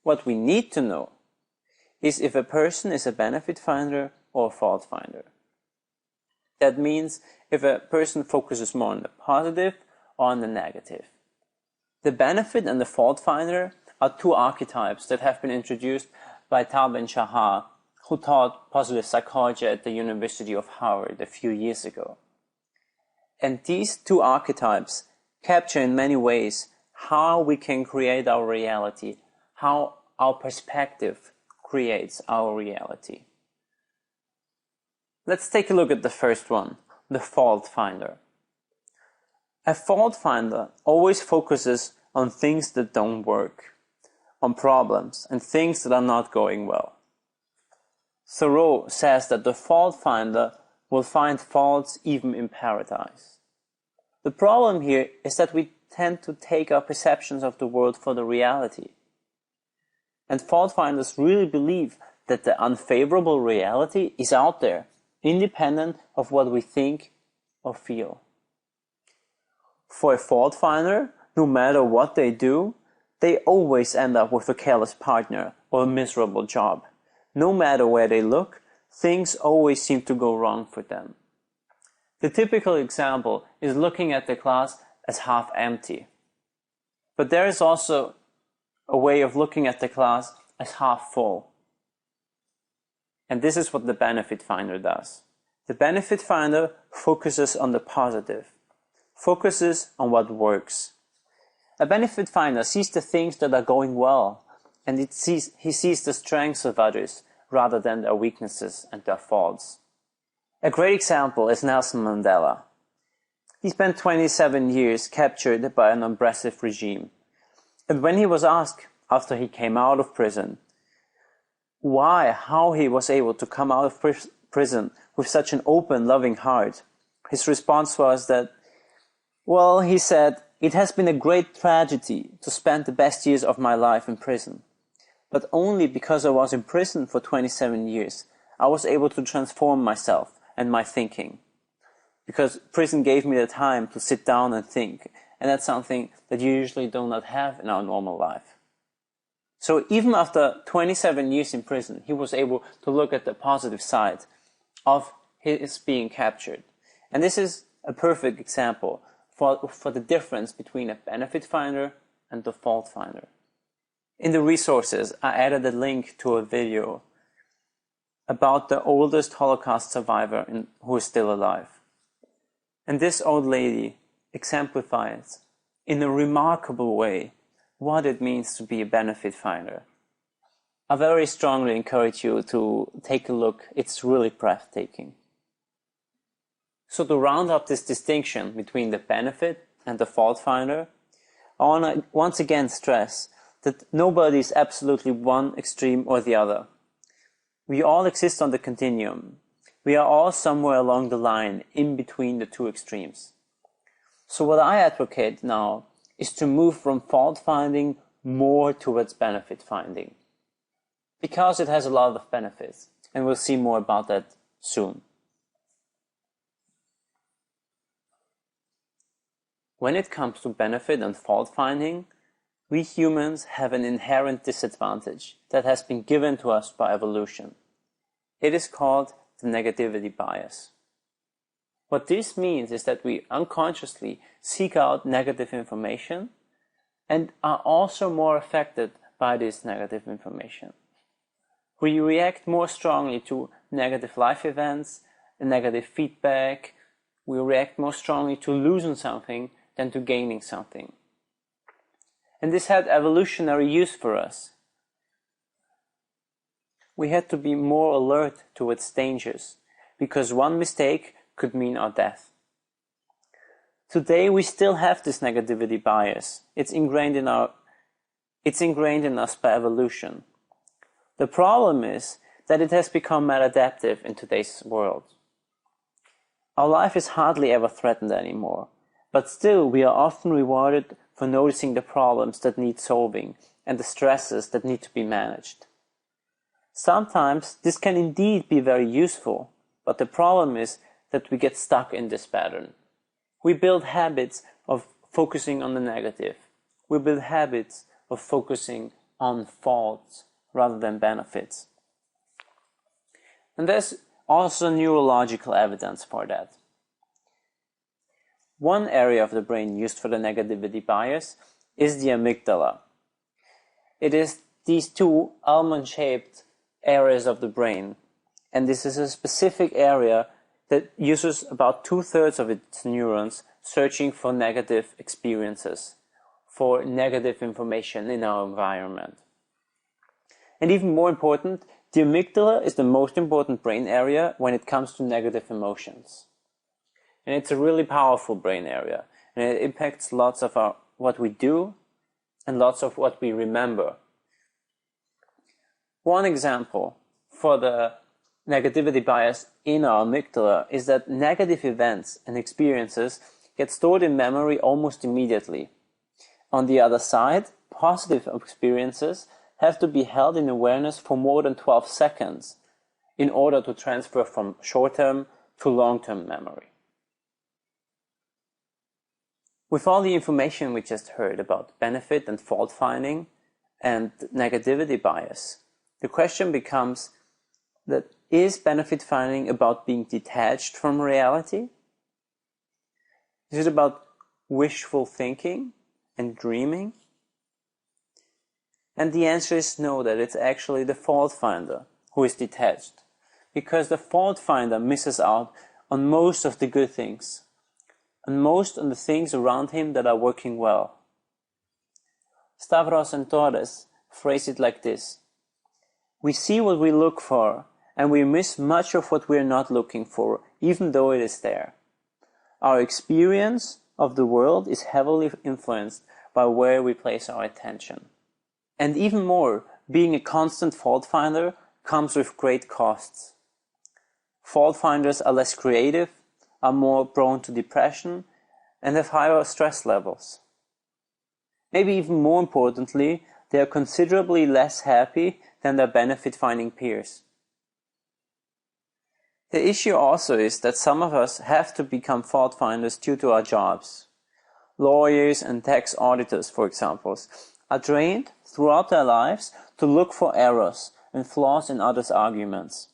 What we need to know is if a person is a benefit finder or a fault finder. That means if a person focuses more on the positive or on the negative. The benefit and the fault finder are two archetypes that have been introduced by Tal Ben-Shahar, who taught positive psychology at the University of Harvard a few years ago. And these two archetypes capture in many ways how we can create our reality, how our perspective creates our reality. Let's take a look at the first one, the fault finder. A fault finder always focuses on things that don't work, on problems and things that are not going well. Thoreau says that the fault finder will find faults even in paradise. The problem here is that we tend to take our perceptions of the world for the reality. And fault finders really believe that the unfavorable reality is out there, independent of what we think or feel. For a fault finder, no matter what they do, they always end up with a careless partner or a miserable job. No matter where they look, things always seem to go wrong for them. The typical example is looking at the glass as half empty. But there is also a way of looking at the glass as half full. And this is what the benefit finder does. The benefit finder focuses on the positive, focuses on what works. A benefit finder sees the things that are going well, and he sees the strengths of others rather than their weaknesses and their faults. A great example is Nelson Mandela. He spent 27 years captured by an oppressive regime. And when he was asked, after he came out of prison, how he was able to come out of prison with such an open, loving heart, his response was that, well, he said, it has been a great tragedy to spend the best years of my life in prison. But only because I was in prison for 27 years, I was able to transform myself and my thinking. Because prison gave me the time to sit down and think, and that's something that you usually do not have in our normal life. So even after 27 years in prison, he was able to look at the positive side of his being captured. And this is a perfect example for the difference between a benefit finder and the fault finder. In the resources, I added a link to a video about the oldest Holocaust survivor who is still alive. And this old lady exemplifies in a remarkable way what it means to be a benefit finder. I very strongly encourage you to take a look. It's really breathtaking. So to round up this distinction between the benefit and the fault finder, I want to once again stress that nobody is absolutely one extreme or the other. We all exist on the continuum. We are all somewhere along the line in between the two extremes. So what I advocate now is to move from fault finding more towards benefit finding, because it has a lot of benefits, and we'll see more about that soon. When it comes to benefit and fault finding, we humans have an inherent disadvantage that has been given to us by evolution. It is called the negativity bias. What this means is that we unconsciously seek out negative information and are also more affected by this negative information. We react more strongly to negative life events and negative feedback. We react more strongly to losing something than to gaining something. And this had evolutionary use for us. We had to be more alert to its dangers, because one mistake could mean our death. Today we still have this negativity bias. It's ingrained in us by evolution. The problem is that it has become maladaptive in today's world. Our life is hardly ever threatened anymore, but still we are often rewarded for noticing the problems that need solving and the stresses that need to be managed. Sometimes this can indeed be very useful, but the problem is that we get stuck in this pattern. We build habits of focusing on the negative. We build habits of focusing on faults rather than benefits. And there's also neurological evidence for that. One area of the brain used for the negativity bias is the amygdala. It is these two almond-shaped areas of the brain, and this is a specific area that uses about 2/3 of its neurons searching for negative experiences, for negative information in our environment. And even more important, the amygdala is the most important brain area when it comes to negative emotions. And it's a really powerful brain area, and it impacts lots of what we do and lots of what we remember. One example for the negativity bias in our amygdala is that negative events and experiences get stored in memory almost immediately. On the other side, positive experiences have to be held in awareness for more than 12 seconds in order to transfer from short-term to long-term memory. With all the information we just heard about benefit and fault finding and negativity bias, the question becomes that is benefit finding about being detached from reality? Is it about wishful thinking and dreaming? And the answer is no, that it's actually the fault finder who is detached, because the fault finder misses out on most of the good things, and most on the things around him that are working well. Stavros and Torres phrase it like this: we see what we look for, and we miss much of what we're not looking for, even though it is there. Our experience of the world is heavily influenced by where we place our attention. And even more, being a constant fault finder comes with great costs. Fault finders are less creative, are more prone to depression, and have higher stress levels. Maybe even more importantly, they are considerably less happy than their benefit-finding peers. The issue also is that some of us have to become fault finders due to our jobs. Lawyers and tax auditors, for example, are trained throughout their lives to look for errors and flaws in others' arguments.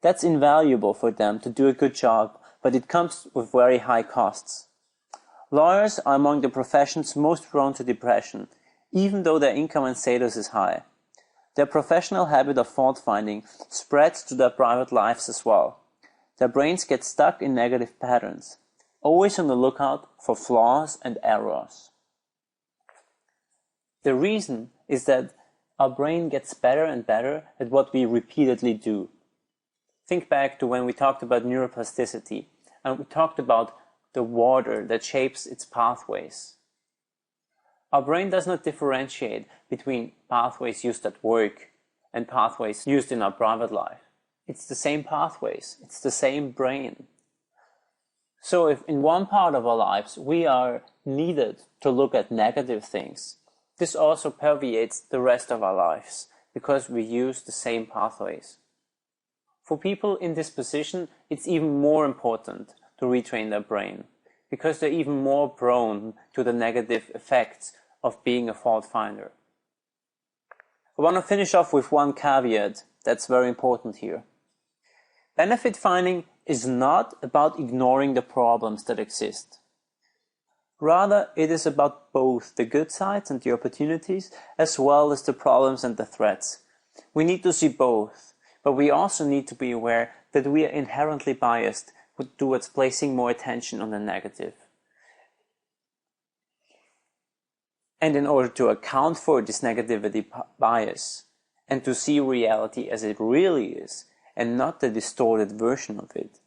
That's invaluable for them to do a good job, but it comes with very high costs. Lawyers are among the professions most prone to depression, even though their income and status is high. Their professional habit of fault-finding spreads to their private lives as well. Their brains get stuck in negative patterns, always on the lookout for flaws and errors. The reason is that our brain gets better and better at what we repeatedly do. Think back to when we talked about neuroplasticity, and we talked about the water that shapes its pathways. Our brain does not differentiate between pathways used at work and pathways used in our private life. It's the same pathways. It's the same brain. So if in one part of our lives we are needed to look at negative things, this also permeates the rest of our lives because we use the same pathways. For people in this position, it's even more important to retrain their brain, because they're even more prone to the negative effects of being a fault finder. I want to finish off with one caveat that's very important here. Benefit finding is not about ignoring the problems that exist. Rather, it is about both the good sides and the opportunities, as well as the problems and the threats. We need to see both, but we also need to be aware that we are inherently biased towards placing more attention on the negative. And in order to account for this negativity bias and to see reality as it really is and not the distorted version of it,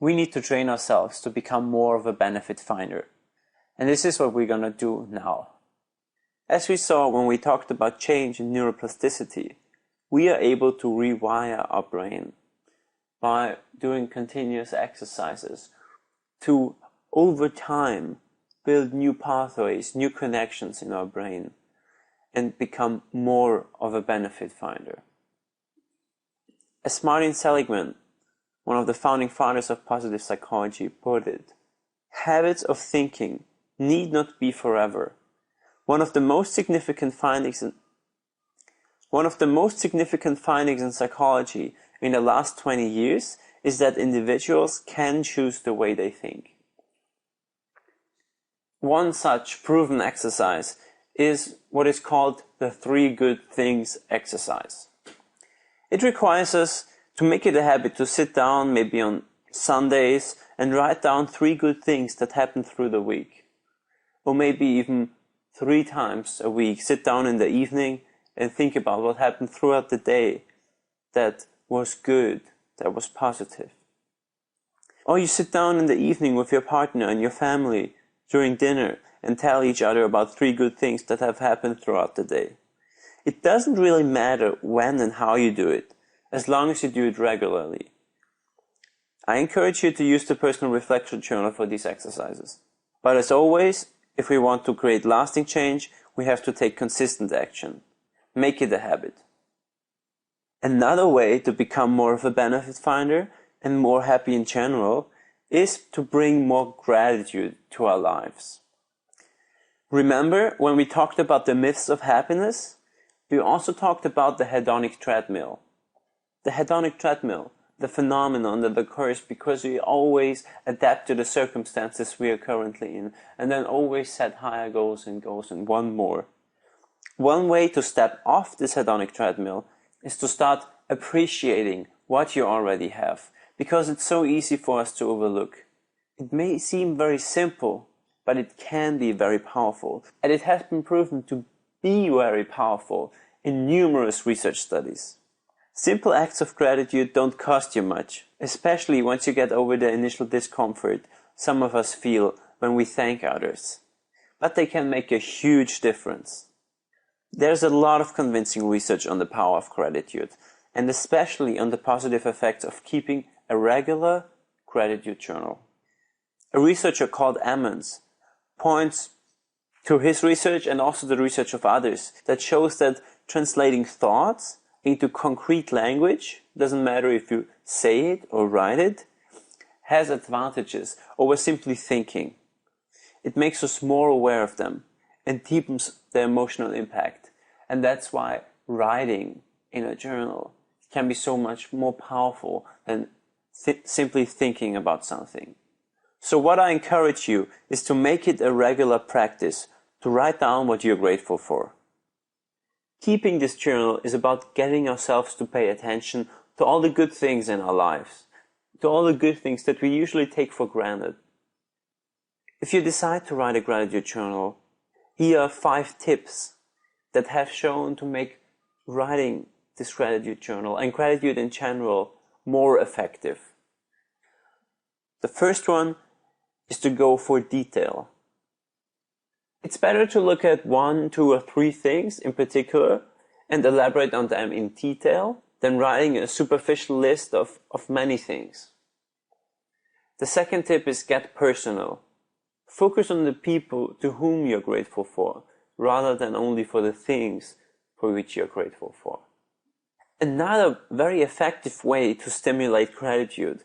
we need to train ourselves to become more of a benefit finder. And this is what we're going to do now. As we saw when we talked about change in neuroplasticity, we are able to rewire our brain by doing continuous exercises to, over time, build new pathways, new connections in our brain, and become more of a benefit finder. As Martin Seligman, one of the founding fathers of positive psychology, put it, habits of thinking need not be forever. One of the most significant findings in psychology in the last 20 years is that individuals can choose the way they think. One such proven exercise is what is called the 3 good things exercise. It requires us to make it a habit to sit down, maybe on Sundays, and write down 3 good things that happened through the week. Or maybe even 3 times a week, sit down in the evening and think about what happened throughout the day that was good, that was positive. Or you sit down in the evening with your partner and your family during dinner and tell each other about 3 good things that have happened throughout the day. It doesn't really matter when and how you do it, as long as you do it regularly. I encourage you to use the personal reflection journal for these exercises. But as always, if we want to create lasting change, we have to take consistent action. Make it a habit. Another way to become more of a benefit finder and more happy in general is to bring more gratitude to our lives. Remember when we talked about the myths of happiness? We also talked about the hedonic treadmill. The hedonic treadmill, the phenomenon that occurs because we always adapt to the circumstances we are currently in and then always set higher goals and want more. One way to step off this hedonic treadmill is to start appreciating what you already have, because it's so easy for us to overlook. It may seem very simple, but it can be very powerful, and it has been proven to be very powerful in numerous research studies. Simple acts of gratitude don't cost you much, especially once you get over the initial discomfort some of us feel when we thank others. But they can make a huge difference. There's a lot of convincing research on the power of gratitude, and especially on the positive effects of keeping a regular gratitude journal. A researcher called Ammons points to his research and also the research of others that shows that translating thoughts into concrete language, doesn't matter if you say it or write it, has advantages over simply thinking. It makes us more aware of them and deepens the emotional impact. And that's why writing in a journal can be so much more powerful than simply thinking about something. So what I encourage you is to make it a regular practice to write down what you're grateful for. Keeping this journal is about getting ourselves to pay attention to all the good things in our lives, to all the good things that we usually take for granted. If you decide to write a gratitude journal, here are 5 tips that have shown to make writing this gratitude journal and gratitude in general more effective. The first one is to go for detail. It's better to look at 1, 2, or 3 things in particular and elaborate on them in detail than writing a superficial list of many things. The second tip is get personal. Focus on the people to whom you're grateful for, rather than only for the things for which you're grateful for. Another very effective way to stimulate gratitude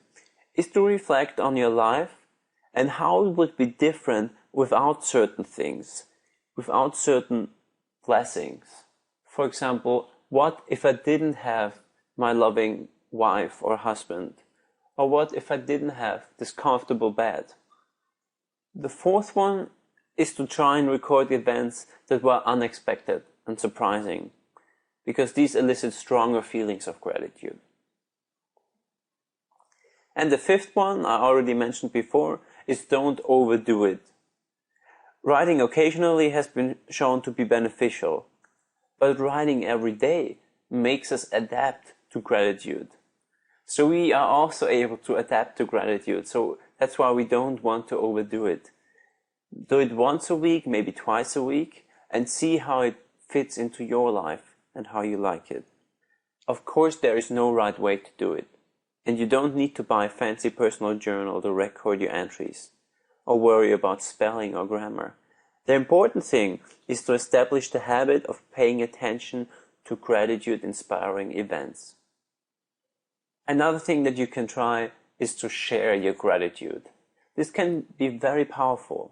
is to reflect on your life and how it would be different without certain things, without certain blessings. For example, what if I didn't have my loving wife or husband? Or what if I didn't have this comfortable bed? The fourth one is to try and record events that were unexpected and surprising, because these elicit stronger feelings of gratitude. And the fifth one, I already mentioned before, is don't overdo it. Writing occasionally has been shown to be beneficial, but writing every day makes us adapt to gratitude. So we are also able to adapt to gratitude. So that's why we don't want to overdo it. Do it once a week, maybe twice a week, and see how it fits into your life and how you like it. Of course, there is no right way to do it. And you don't need to buy a fancy personal journal to record your entries, or worry about spelling or grammar. The important thing is to establish the habit of paying attention to gratitude-inspiring events. Another thing that you can try is to share your gratitude. This can be very powerful.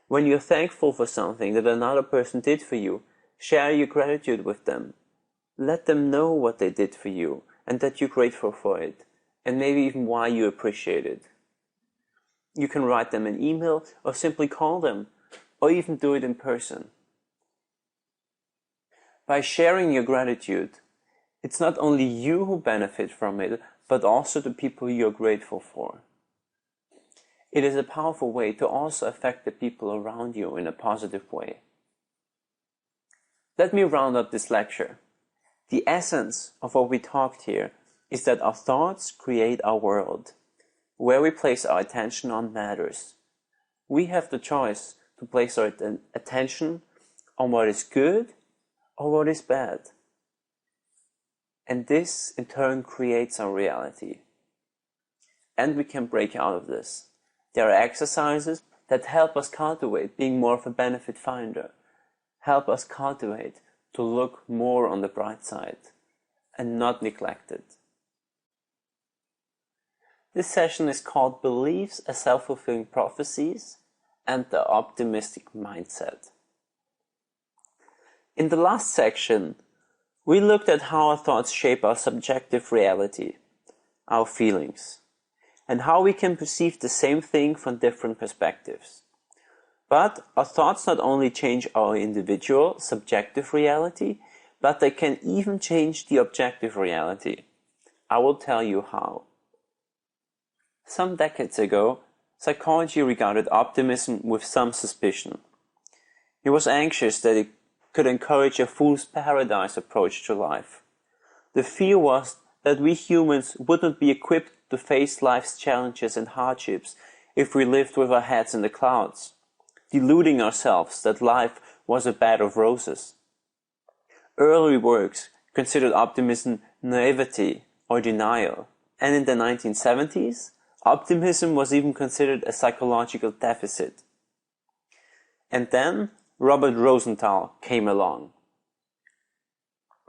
When you're thankful for something that another person did for you, share your gratitude with them. Let them know what they did for you and that you're grateful for it, and maybe even why you appreciate it. You can write them an email or simply call them, or even do it in person. By sharing your gratitude, it's not only you who benefit from it, but also the people you're grateful for. It is a powerful way to also affect the people around you in a positive way. Let me round up this lecture. The essence of what we talked here is that our thoughts create our world. Where we place our attention on matters. We have the choice to place our attention on what is good or what is bad. And this, in turn, creates our reality. And we can break out of this. There are exercises that help us cultivate being more of a benefit finder, help us cultivate to look more on the bright side and not neglect it. This session is called Beliefs as Self-Fulfilling Prophecies and the Optimistic Mindset. In the last section, we looked at how our thoughts shape our subjective reality, our feelings, and how we can perceive the same thing from different perspectives. But our thoughts not only change our individual, subjective reality, but they can even change the objective reality. I will tell you how. Some decades ago, psychology regarded optimism with some suspicion. It was anxious that it could encourage a fool's paradise approach to life. The fear was that we humans wouldn't be equipped to face life's challenges and hardships if we lived with our heads in the clouds, deluding ourselves that life was a bed of roses. Early works considered optimism naivety or denial, and in the 1970s, optimism was even considered a psychological deficit. And then Robert Rosenthal came along.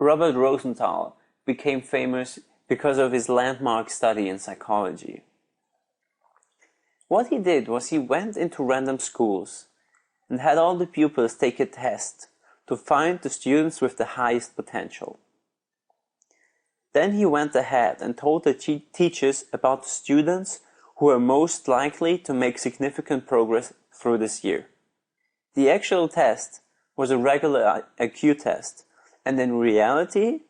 Robert Rosenthal became famous because of his landmark study in psychology. What he did was he went into random schools and had all the pupils take a test to find the students with the highest potential. Then he went ahead and told the teachers about the students who were most likely to make significant progress through this year. The actual test was a regular IQ test, and in reality,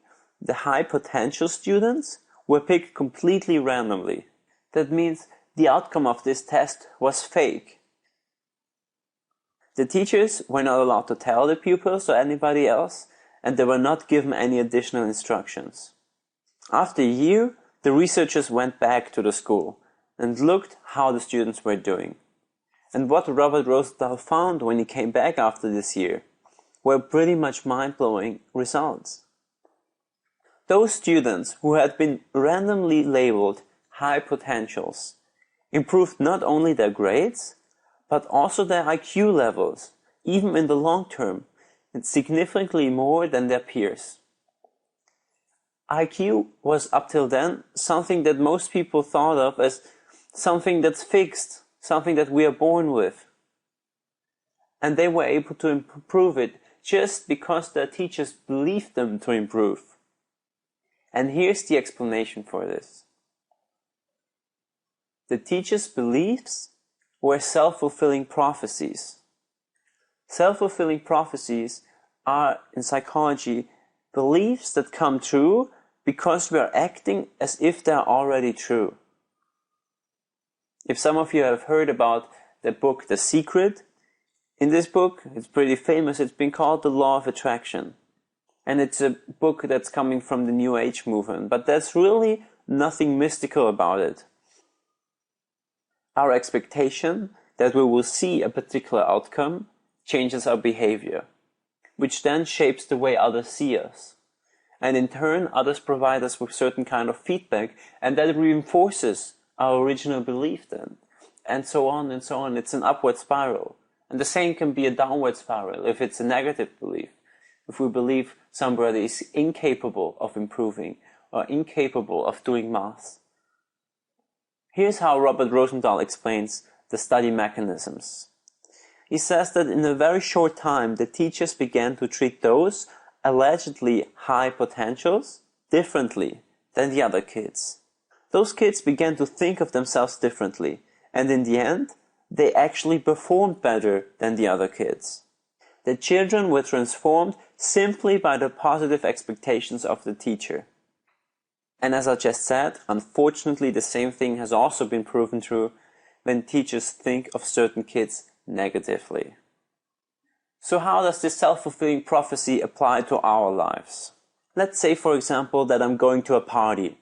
the high potential students were picked completely randomly. That means the outcome of this test was fake. The teachers were not allowed to tell the pupils or anybody else, and they were not given any additional instructions. After a year, the researchers went back to the school and looked how the students were doing. And what Robert Rosenthal found when he came back after this year were pretty much mind-blowing results. Those students who had been randomly labeled high potentials improved not only their grades, but also their IQ levels, even in the long term, and significantly more than their peers. IQ was up till then something that most people thought of as something that's fixed, something that we are born with. And they were able to improve it just because their teachers believed them to improve. And here's the explanation for this. The teachers' beliefs were self-fulfilling prophecies. Self-fulfilling prophecies are, in psychology, beliefs that come true because we are acting as if they are already true. If some of you have heard about the book The Secret, in this book, it's pretty famous, it's been called The Law of Attraction. And it's a book that's coming from the New Age movement, but there's really nothing mystical about it. Our expectation that we will see a particular outcome changes our behavior, which then shapes the way others see us. And in turn, others provide us with certain kind of feedback, and that reinforces our original belief then. And so on and so on. It's an upward spiral. And the same can be a downward spiral if it's a negative belief. If we believe somebody is incapable of improving or incapable of doing math. Here's how Robert Rosendahl explains the study mechanisms. He says that in a very short time, the teachers began to treat those allegedly high potentials differently than the other kids. Those kids began to think of themselves differently, and in the end, they actually performed better than the other kids. The children were transformed simply by the positive expectations of the teacher. And as I just said, unfortunately the same thing has also been proven true when teachers think of certain kids negatively. So how does this self-fulfilling prophecy apply to our lives? Let's say, for example, that I'm going to a party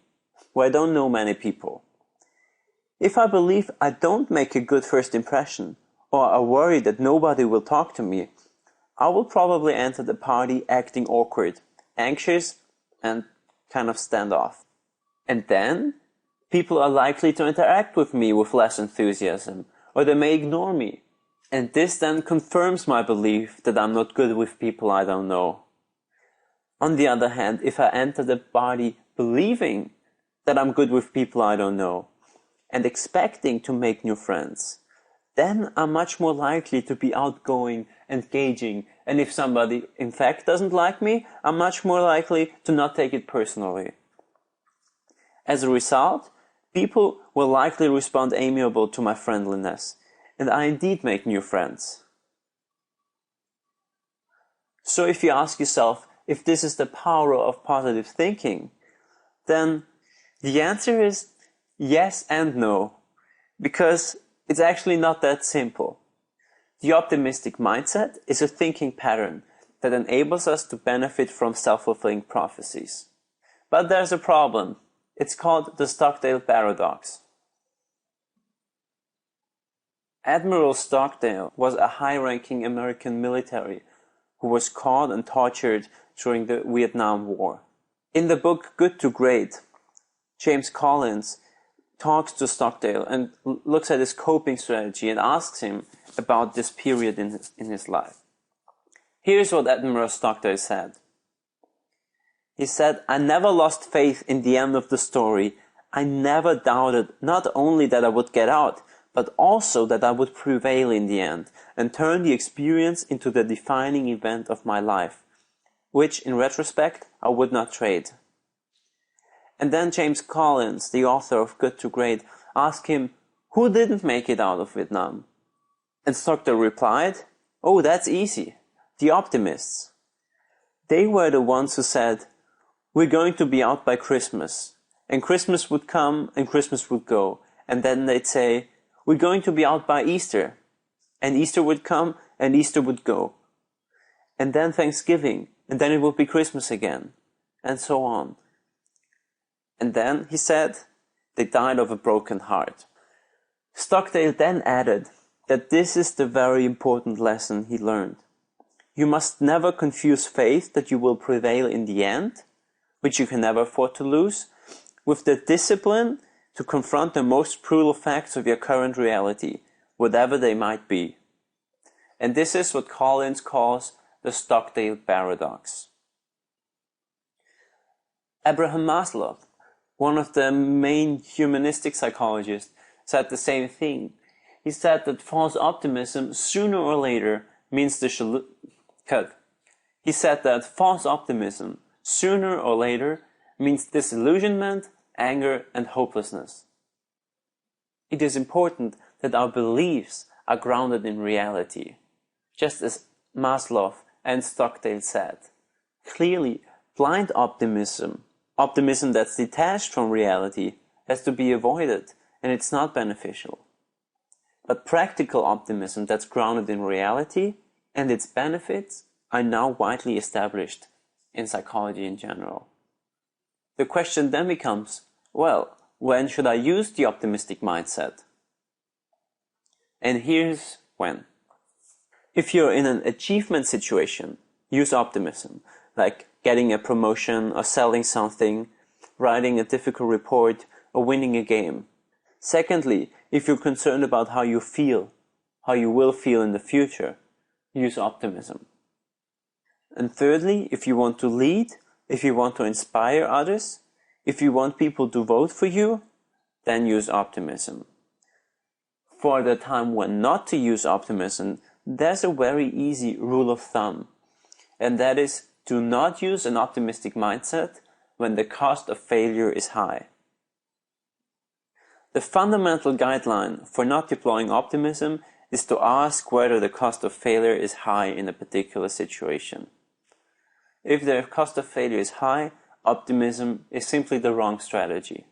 where I don't know many people. If I believe I don't make a good first impression, or I worry that nobody will talk to me, I will probably enter the party acting awkward, anxious, and kind of standoff. And then, people are likely to interact with me with less enthusiasm, or they may ignore me. And this then confirms my belief that I'm not good with people I don't know. On the other hand, if I enter the party believing that I'm good with people I don't know, and expecting to make new friends, then I'm much more likely to be outgoing, engaging, and if somebody in fact doesn't like me, I'm much more likely to not take it personally. As a result, people will likely respond amiable to my friendliness, and I indeed make new friends. So if you ask yourself if this is the power of positive thinking, then the answer is yes and no, because it's actually not that simple. The optimistic mindset is a thinking pattern that enables us to benefit from self-fulfilling prophecies. But there's a problem. It's called the Stockdale paradox. Admiral Stockdale was a high-ranking American military who was caught and tortured during the Vietnam War. In the book Good to Great, James Collins talks to Stockdale and looks at his coping strategy and asks him about this period in his life. Here's what Admiral Stockdale said. He said, "I never lost faith in the end of the story. I never doubted not only that I would get out, but also that I would prevail in the end and turn the experience into the defining event of my life, which in retrospect I would not trade." And then James Collins, the author of Good to Great, asked him, who didn't make it out of Vietnam? And Stockdale replied, "Oh, that's easy. The optimists. They were the ones who said, we're going to be out by Christmas. And Christmas would come and Christmas would go. And then they'd say, we're going to be out by Easter. And Easter would come and Easter would go. And then Thanksgiving. And then it would be Christmas again. And so on. And then, he said, they died of a broken heart." Stockdale then added that this is the very important lesson he learned. You must never confuse faith that you will prevail in the end, which you can never afford to lose, with the discipline to confront the most brutal facts of your current reality, whatever they might be. And this is what Collins calls the Stockdale paradox. Abraham Maslow, one of the main humanistic psychologists, said the same thing. he said that false optimism sooner or later means He said that false optimism sooner or later means disillusionment, anger, and hopelessness. It is important that our beliefs are grounded in reality, just as Maslow and Stockdale said. Clearly, blind optimism that's detached from reality, has to be avoided, and it's not beneficial. But practical optimism that's grounded in reality and its benefits are now widely established in psychology in general. The question then becomes, well, when should I use the optimistic mindset? And here's when. If you're in an achievement situation, use optimism, like getting a promotion or selling something, writing a difficult report, or winning a game. Secondly, if you're concerned about how you will feel in the future, use optimism. And thirdly, if you want to lead, if you want to inspire others, if you want people to vote for you, then use optimism. For the time when not to use optimism, there's a very easy rule of thumb, and that is, do not use an optimistic mindset when the cost of failure is high. The fundamental guideline for not deploying optimism is to ask whether the cost of failure is high in a particular situation. If the cost of failure is high, optimism is simply the wrong strategy.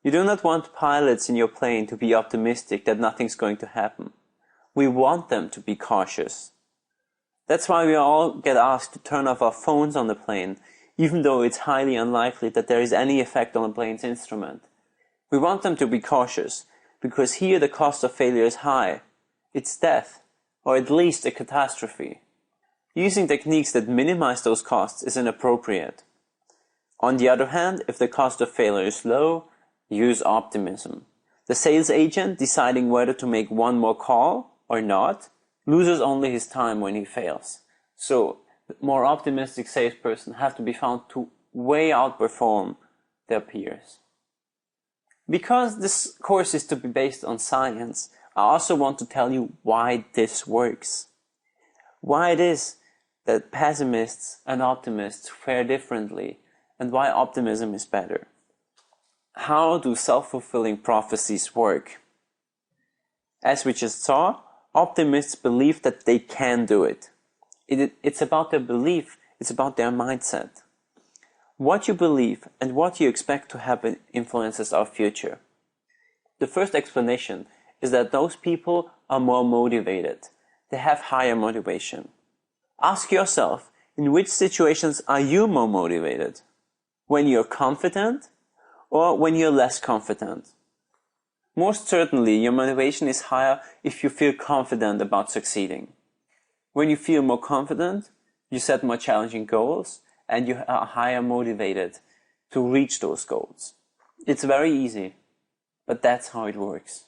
You do not want pilots in your plane to be optimistic that nothing's going to happen. We want them to be cautious. That's why we all get asked to turn off our phones on the plane, even though it's highly unlikely that there is any effect on the plane's instrument. We want them to be cautious, because here the cost of failure is high. It's death, or at least a catastrophe. Using techniques that minimize those costs is inappropriate. On the other hand, if the cost of failure is low, use optimism. The sales agent deciding whether to make one more call or not loses only his time when he fails. So, the more optimistic salesperson have to be found to way outperform their peers. Because this course is to be based on science, I also want to tell you why this works. Why it is that pessimists and optimists fare differently, and why optimism is better. How do self-fulfilling prophecies work? As we just saw, optimists believe that they can do it. It's about their belief, it's about their mindset. What you believe and what you expect to happen influences our future. The first explanation is that those people are more motivated. They have higher motivation. Ask yourself, in which situations are you more motivated? When you're confident or when you're less confident? Most certainly, your motivation is higher if you feel confident about succeeding. When you feel more confident, you set more challenging goals and you are higher motivated to reach those goals. It's very easy, but that's how it works.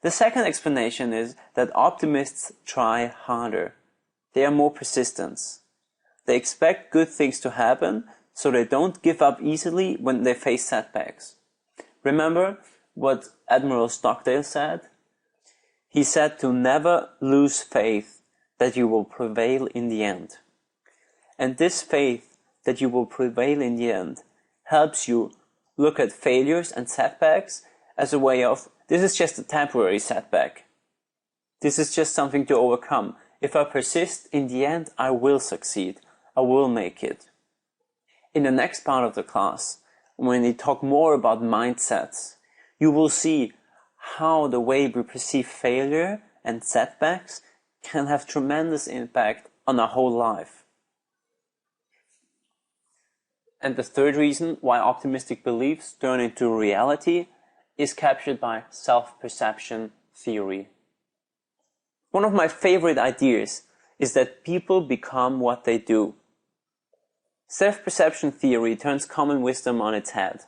The second explanation is that optimists try harder. They are more persistent. They expect good things to happen, so they don't give up easily when they face setbacks. Remember what Admiral Stockdale said? He said to never lose faith that you will prevail in the end. And this faith that you will prevail in the end helps you look at failures and setbacks as a way of, this is just a temporary setback. This is just something to overcome. If I persist, in the end, I will succeed. I will make it. In the next part of the class, when we talk more about mindsets, you will see how the way we perceive failure and setbacks can have tremendous impact on our whole life. And the third reason why optimistic beliefs turn into reality is captured by self-perception theory. One of my favorite ideas is that people become what they do. Self-perception theory turns common wisdom on its head.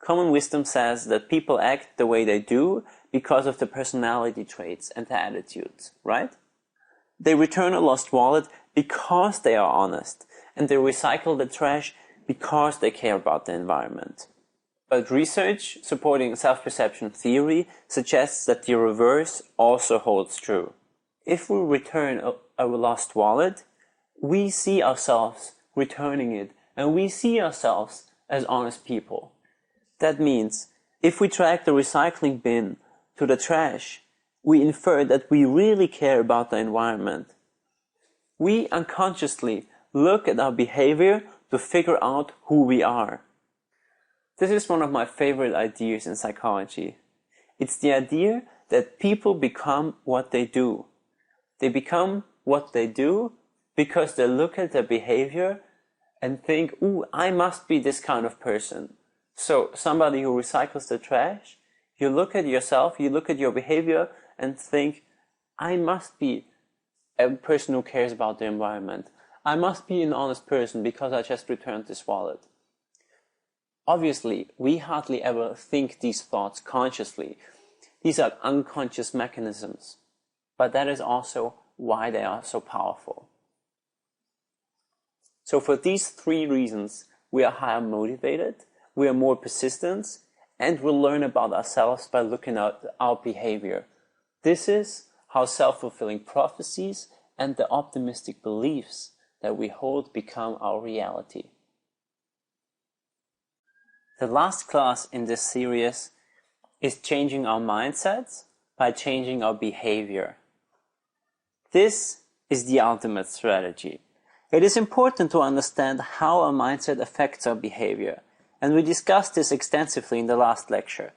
Common wisdom says that people act the way they do because of the personality traits and the attitudes, right? They return a lost wallet because they are honest, and they recycle the trash because they care about the environment. But research supporting self-perception theory suggests that the reverse also holds true. If we return a lost wallet, we see ourselves returning it, and we see ourselves as honest people. That means, if we track the recycling bin to the trash, we infer that we really care about the environment. We unconsciously look at our behavior to figure out who we are. This is one of my favorite ideas in psychology. It's the idea that people become what they do. They become what they do because they look at their behavior and think, ooh, I must be this kind of person. So somebody who recycles the trash, you look at yourself, you look at your behavior and think, I must be a person who cares about the environment. I must be an honest person because I just returned this wallet. Obviously, we hardly ever think these thoughts consciously. These are unconscious mechanisms. But that is also why they are so powerful. So for these three reasons, we are higher motivated, we are more persistent, and we learn about ourselves by looking at our behavior. This is how self-fulfilling prophecies and the optimistic beliefs that we hold become our reality. The last class in this series is changing our mindsets by changing our behavior. This is the ultimate strategy. It is important to understand how our mindset affects our behavior, and we discussed this extensively in the last lecture.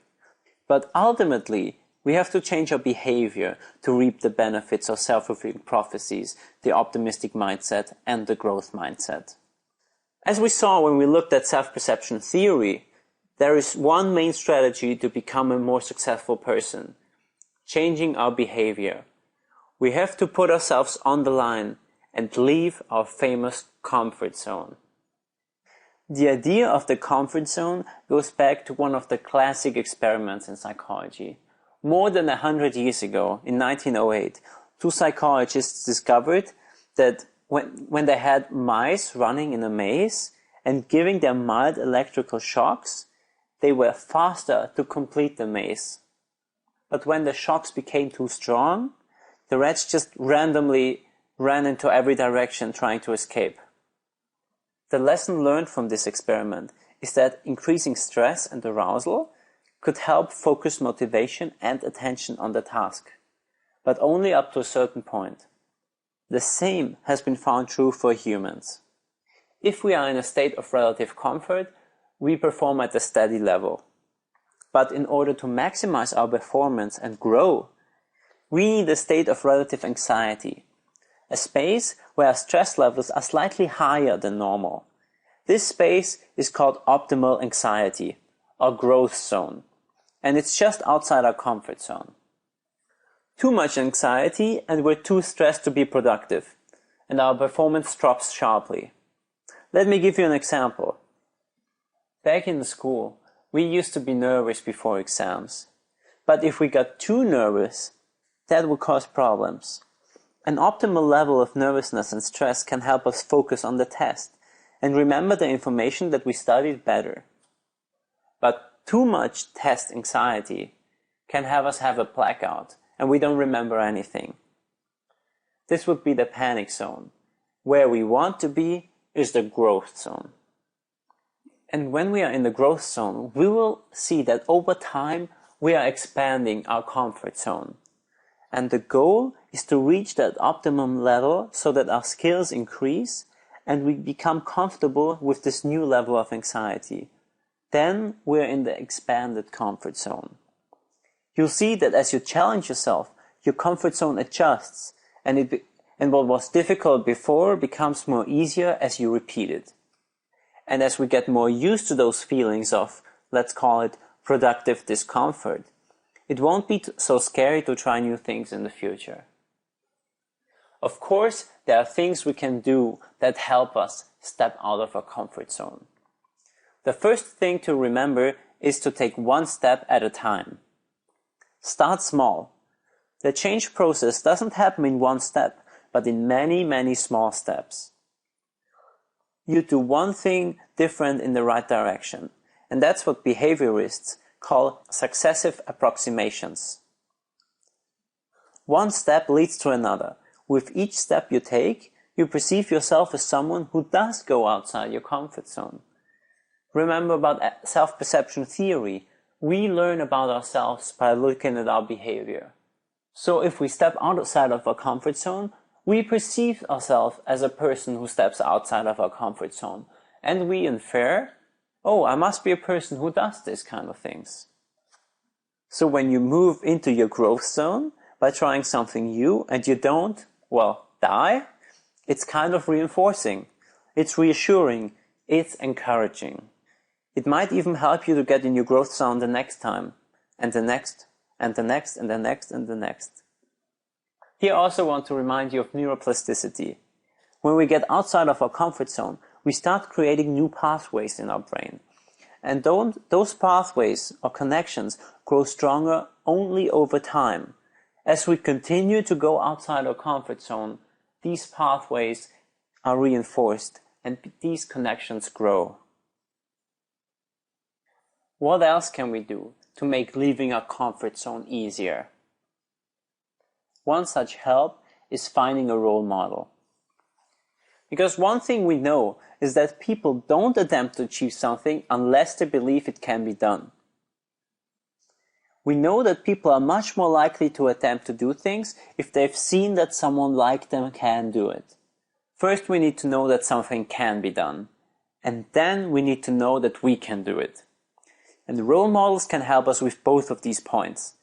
But ultimately, we have to change our behavior to reap the benefits of self-fulfilling prophecies, the optimistic mindset, and the growth mindset. As we saw when we looked at self-perception theory, there is one main strategy to become a more successful person: changing our behavior. We have to put ourselves on the line and leave our famous comfort zone. The idea of the comfort zone goes back to one of the classic experiments in psychology. More than 100 years ago, in 1908, two psychologists discovered that when they had mice running in a maze and giving them mild electrical shocks, they were faster to complete the maze. But when the shocks became too strong, the rats just randomly ran into every direction trying to escape. The lesson learned from this experiment is that increasing stress and arousal could help focus motivation and attention on the task, but only up to a certain point. The same has been found true for humans. If we are in a state of relative comfort, we perform at a steady level. But in order to maximize our performance and grow, we need a state of relative anxiety, a space where our stress levels are slightly higher than normal. This space is called optimal anxiety, or growth zone, and it's just outside our comfort zone. Too much anxiety and we're too stressed to be productive, and our performance drops sharply. Let me give you an example. Back in school, we used to be nervous before exams. But if we got too nervous, that would cause problems. An optimal level of nervousness and stress can help us focus on the test and remember the information that we studied better. But too much test anxiety can have us have a blackout and we don't remember anything. This would be the panic zone. Where we want to be is the growth zone. And when we are in the growth zone, we will see that over time we are expanding our comfort zone. And the goal is to reach that optimum level so that our skills increase and we become comfortable with this new level of anxiety. Then we're in the expanded comfort zone. You'll see that as you challenge yourself, your comfort zone adjusts, and what was difficult before becomes more easier as you repeat it. And as we get more used to those feelings of, let's call it, productive discomfort, it won't be so scary to try new things in the future. Of course, there are things we can do that help us step out of our comfort zone. The first thing to remember is to take one step at a time. Start small. The change process doesn't happen in one step, but in many, many small steps. You do one thing different in the right direction, And that's what behaviorists call successive approximations. One step leads to another. With each step you take, you perceive yourself as someone who does go outside your comfort zone. Remember about self-perception theory. We learn about ourselves by looking at our behavior. So if we step outside of our comfort zone, we perceive ourselves as a person who steps outside of our comfort zone. And we infer, oh, I must be a person who does this kind of things. So when you move into your growth zone by trying something new and you don't, well, die, it's kind of reinforcing. It's reassuring. It's encouraging. It might even help you to get in your growth zone the next time, and the next, and the next, and the next, and the next. Here I also want to remind you of neuroplasticity. When we get outside of our comfort zone, we start creating new pathways in our brain. And those pathways or connections grow stronger only over time. As we continue to go outside our comfort zone, these pathways are reinforced and these connections grow. What else can we do to make leaving our comfort zone easier? One such help is finding a role model. Because one thing we know is that people don't attempt to achieve something unless they believe it can be done. We know that people are much more likely to attempt to do things if they've seen that someone like them can do it. First, we need to know that something can be done. And then we need to know that we can do it. And role models can help us with both of these points.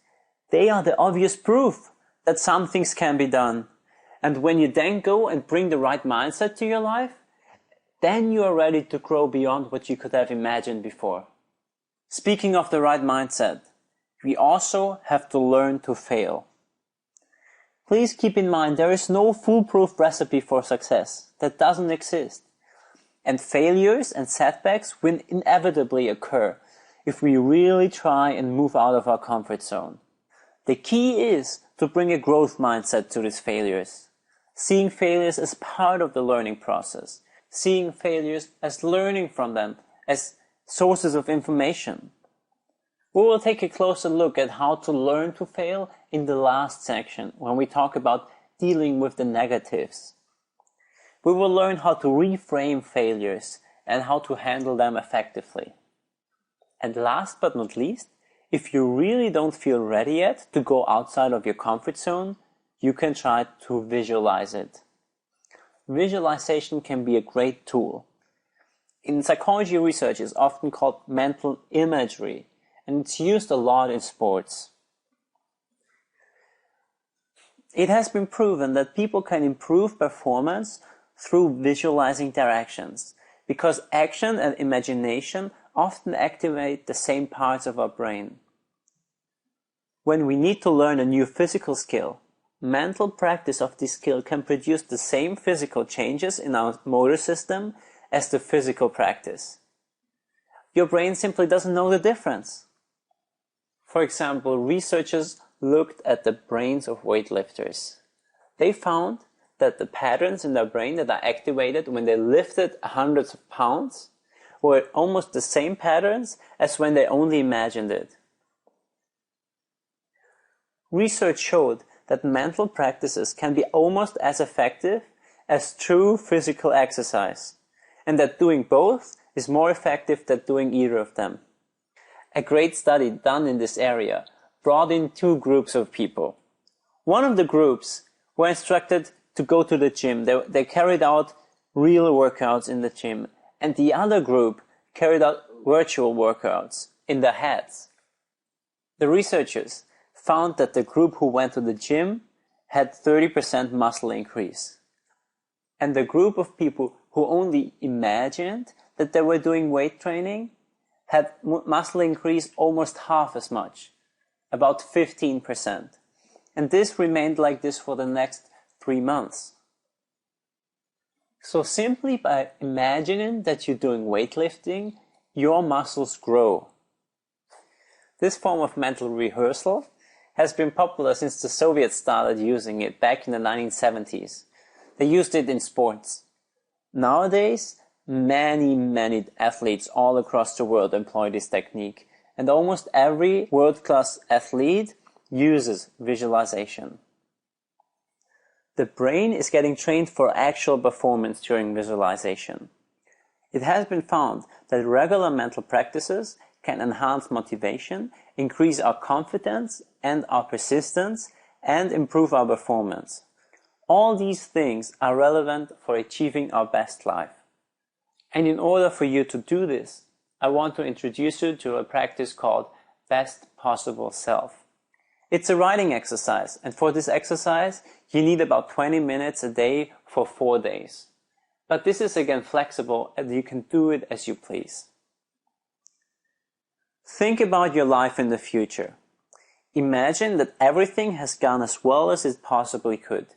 They are the obvious proof that some things can be done. And when you then go and bring the right mindset to your life, then you are ready to grow beyond what you could have imagined before. Speaking of the right mindset, we also have to learn to fail. Please keep in mind there is no foolproof recipe for success. That doesn't exist. And failures and setbacks will inevitably occur if we really try and move out of our comfort zone. The key is to bring a growth mindset to these failures. Seeing failures as part of the learning process. Seeing failures as learning from them, as sources of information. We will take a closer look at how to learn to fail in the last section when we talk about dealing with the negatives. We will learn how to reframe failures and how to handle them effectively. And last but not least, if you really don't feel ready yet to go outside of your comfort zone, you can try to visualize it. Visualization can be a great tool. In psychology research, it's often called mental imagery, and it's used a lot in sports. It has been proven that people can improve performance through visualizing their actions, because action and imagination often activate the same parts of our brain. When we need to learn a new physical skill, mental practice of this skill can produce the same physical changes in our motor system as the physical practice. Your brain simply doesn't know the difference. For example, researchers looked at the brains of weightlifters. They found that the patterns in their brain that are activated when they lifted hundreds of pounds were almost the same patterns as when they only imagined it. Research showed that mental practices can be almost as effective as true physical exercise, and that doing both is more effective than doing either of them. A great study done in this area brought in two groups of people. One of the groups were instructed to go to the gym. They carried out real workouts in the gym, and the other group carried out virtual workouts in their heads. The researchers found that the group who went to the gym had 30% muscle increase. And the group of people who only imagined that they were doing weight training had muscle increase almost half as much, about 15%. And this remained like this for the next 3 months. So simply by imagining that you're doing weightlifting, your muscles grow. This form of mental rehearsal has been popular since the Soviets started using it back in the 1970s. They used it in sports. Nowadays, Many athletes all across the world employ this technique, and almost every world-class athlete uses visualization. The brain is getting trained for actual performance during visualization. It has been found that regular mental practices can enhance motivation, increase our confidence and our persistence, and improve our performance. All these things are relevant for achieving our best life. And in order for you to do this, I want to introduce you to a practice called Best Possible Self. It's a writing exercise, and for this exercise, you need about 20 minutes a day for 4 days. But this is again flexible, and you can do it as you please. Think about your life in the future. Imagine that everything has gone as well as it possibly could.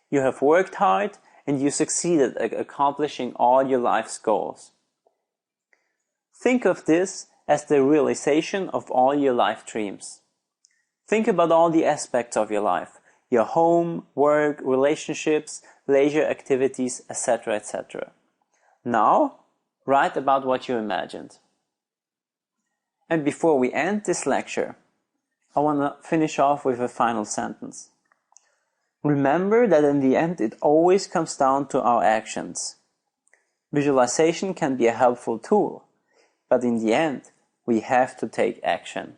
You have worked hard and you succeeded at accomplishing all your life's goals. Think of this as the realization of all your life dreams. Think about all the aspects of your life, your home, work, relationships, leisure activities, etc., etc. Now, write about what you imagined. And before we end this lecture, I want to finish off with a final sentence. Remember that in the end it always comes down to our actions. Visualization can be a helpful tool, but in the end we have to take action.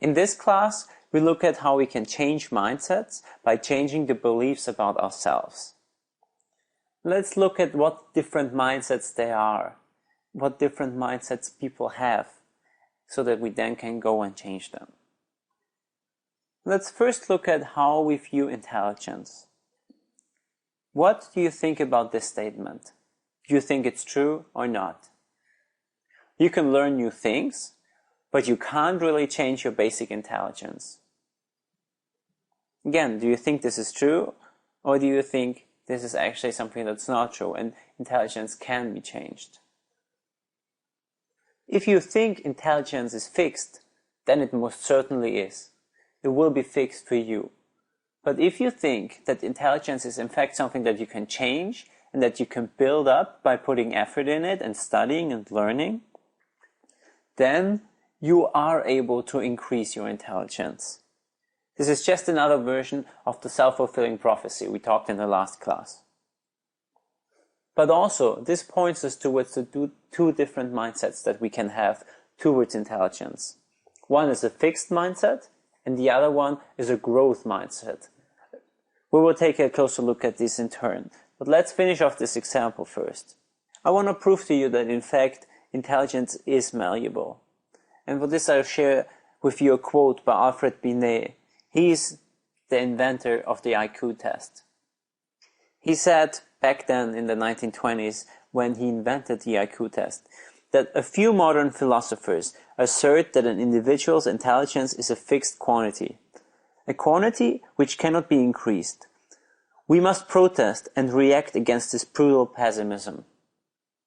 In this class, we look at how we can change mindsets by changing the beliefs about ourselves. Let's look at what different mindsets there are, what different mindsets people have, so that we then can go and change them. Let's first look at how we view intelligence. What do you think about this statement? Do you think it's true or not? You can learn new things, but you can't really change your basic intelligence. Again, do you think this is true, or do you think this is actually something that's not true and intelligence can be changed? If you think intelligence is fixed, then it most certainly is. It will be fixed for you. But if you think that intelligence is in fact something that you can change and that you can build up by putting effort in it and studying and learning, then you are able to increase your intelligence. This is just another version of the self-fulfilling prophecy we talked in the last class. But also, this points us towards the two different mindsets that we can have towards intelligence. One is a fixed mindset, and the other one is a growth mindset. We will take a closer look at this in turn, but let's finish off this example first. I want to prove to you that in fact, intelligence is malleable. And for this I'll share with you a quote by Alfred Binet. He's the inventor of the IQ test. He said back then in the 1920s, when he invented the IQ test, that a few modern philosophers assert that an individual's intelligence is a fixed quantity, a quantity which cannot be increased. We must protest and react against this brutal pessimism.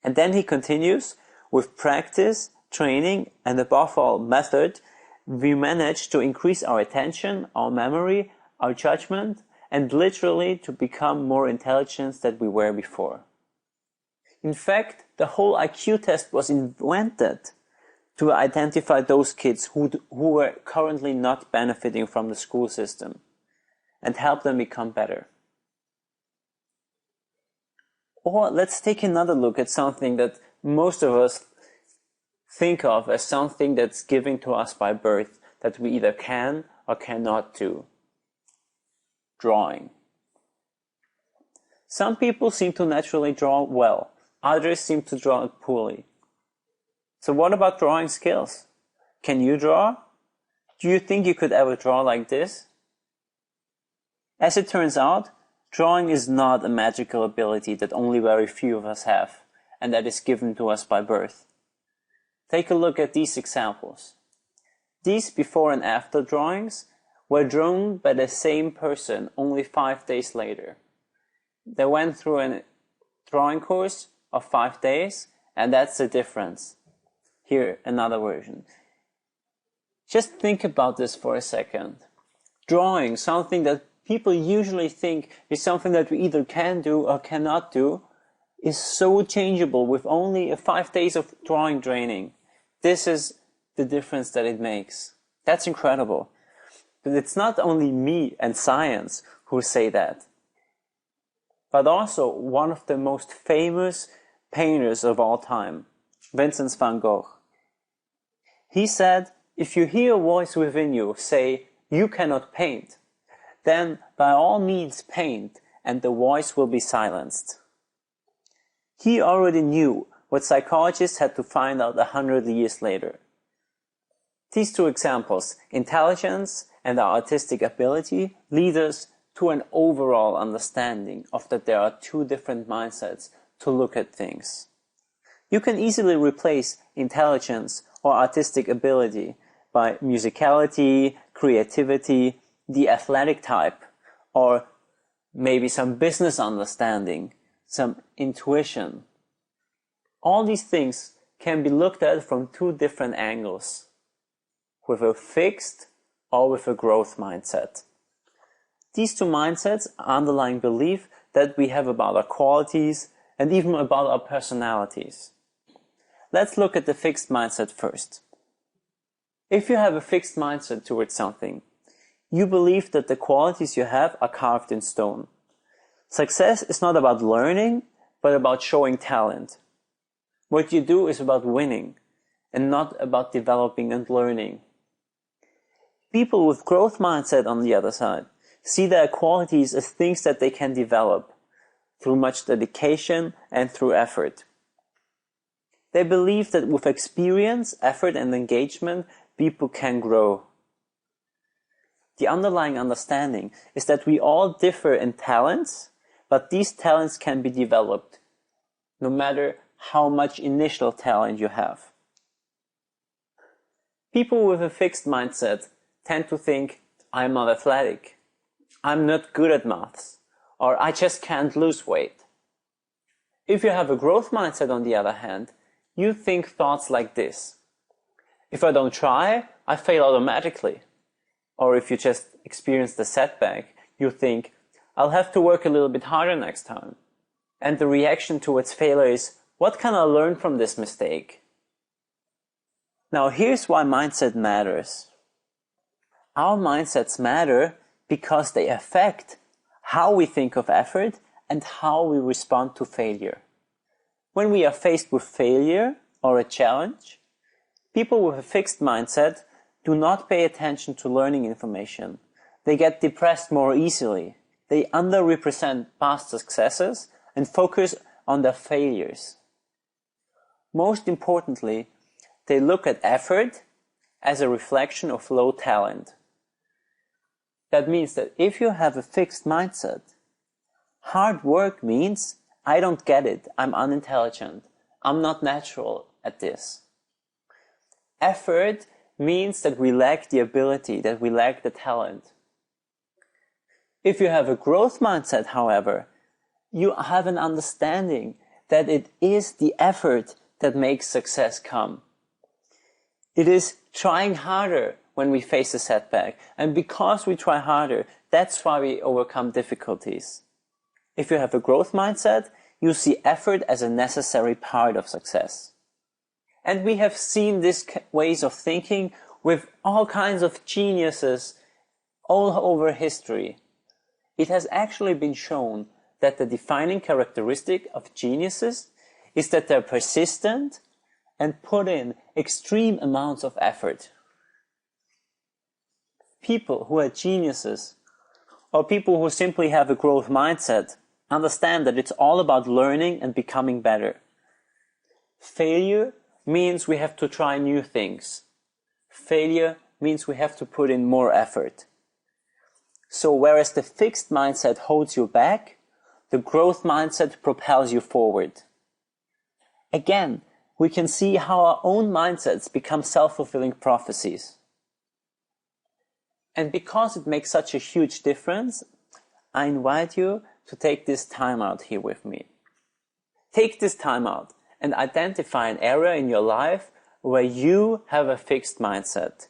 And then he continues, with practice, training, and above all, method, we manage to increase our attention, our memory, our judgment, and literally to become more intelligent than we were before. In fact, the whole IQ test was invented to identify those kids who were currently not benefiting from the school system and help them become better. Or let's take another look at something that most of us think of as something that's given to us by birth that we either can or cannot do. Drawing. Some people seem to naturally draw well, others seem to draw poorly. So what about drawing skills? Can you draw? Do you think you could ever draw like this? As it turns out, drawing is not a magical ability that only very few of us have, and that is given to us by birth. Take a look at these examples. These before and after drawings were drawn by the same person only 5 days later. They went through a drawing course of 5 days, and that's the difference. Here, another version. Just think about this for a second. Drawing, something that people usually think is something that we either can do or cannot do, is so changeable with only 5 days of drawing training. This is the difference that it makes. That's incredible. But it's not only me and science who say that, but also one of the most famous painters of all time, Vincent van Gogh. He said, if you hear a voice within you say, you cannot paint, then by all means paint, and the voice will be silenced. He already knew what psychologists had to find out 100 years later. These two examples, intelligence and our artistic ability, lead us to an overall understanding of that there are two different mindsets to look at things. You can easily replace intelligence or artistic ability by musicality, creativity, the athletic type, or maybe some business understanding, some intuition. All these things can be looked at from two different angles, with a fixed or with a growth mindset. These two mindsets are underlying belief that we have about our qualities and even about our personalities. Let's look at the fixed mindset first. If you have a fixed mindset towards something, you believe that the qualities you have are carved in stone. Success is not about learning, but about showing talent. What you do is about winning, and not about developing and learning. People with growth mindset, on the other side, see their qualities as things that they can develop through much dedication and through effort. They believe that with experience, effort, and engagement, people can grow. The underlying understanding is that we all differ in talents, but these talents can be developed, no matter how much initial talent you have. People with a fixed mindset tend to think, I'm not athletic, I'm not good at maths, or I just can't lose weight. If you have a growth mindset, on the other hand, you think thoughts like this. If I don't try, I fail automatically. Or if you just experience the setback, you think, I'll have to work a little bit harder next time. And the reaction towards failure is, what can I learn from this mistake? Now here's why mindset matters. Our mindsets matter because they affect how we think of effort and how we respond to failure. When we are faced with failure or a challenge, people with a fixed mindset do not pay attention to learning information. They get depressed more easily. They underrepresent past successes and focus on their failures. Most importantly, they look at effort as a reflection of low talent. That means that if you have a fixed mindset, hard work means I don't get it, I'm unintelligent, I'm not natural at this. Effort means that we lack the ability, that we lack the talent. If you have a growth mindset, however, you have an understanding that it is the effort that makes success come. It is trying harder when we face a setback. And because we try harder, that's why we overcome difficulties. If you have a growth mindset, you see effort as a necessary part of success. And we have seen these ways of thinking with all kinds of geniuses all over history. It has actually been shown that the defining characteristic of geniuses is that they're persistent and put in extreme amounts of effort. People who are geniuses, or people who simply have a growth mindset, understand that it's all about learning and becoming better. Failure means we have to try new things. Failure means we have to put in more effort. So whereas the fixed mindset holds you back, the growth mindset propels you forward. Again, we can see how our own mindsets become self-fulfilling prophecies. And because it makes such a huge difference, I invite you to take this time out here with me. Take this time out and identify an area in your life where you have a fixed mindset.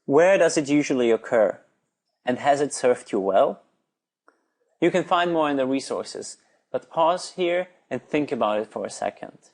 Where does it usually occur? And has it served you well? You can find more in the resources, but But pause here and think about it for a second.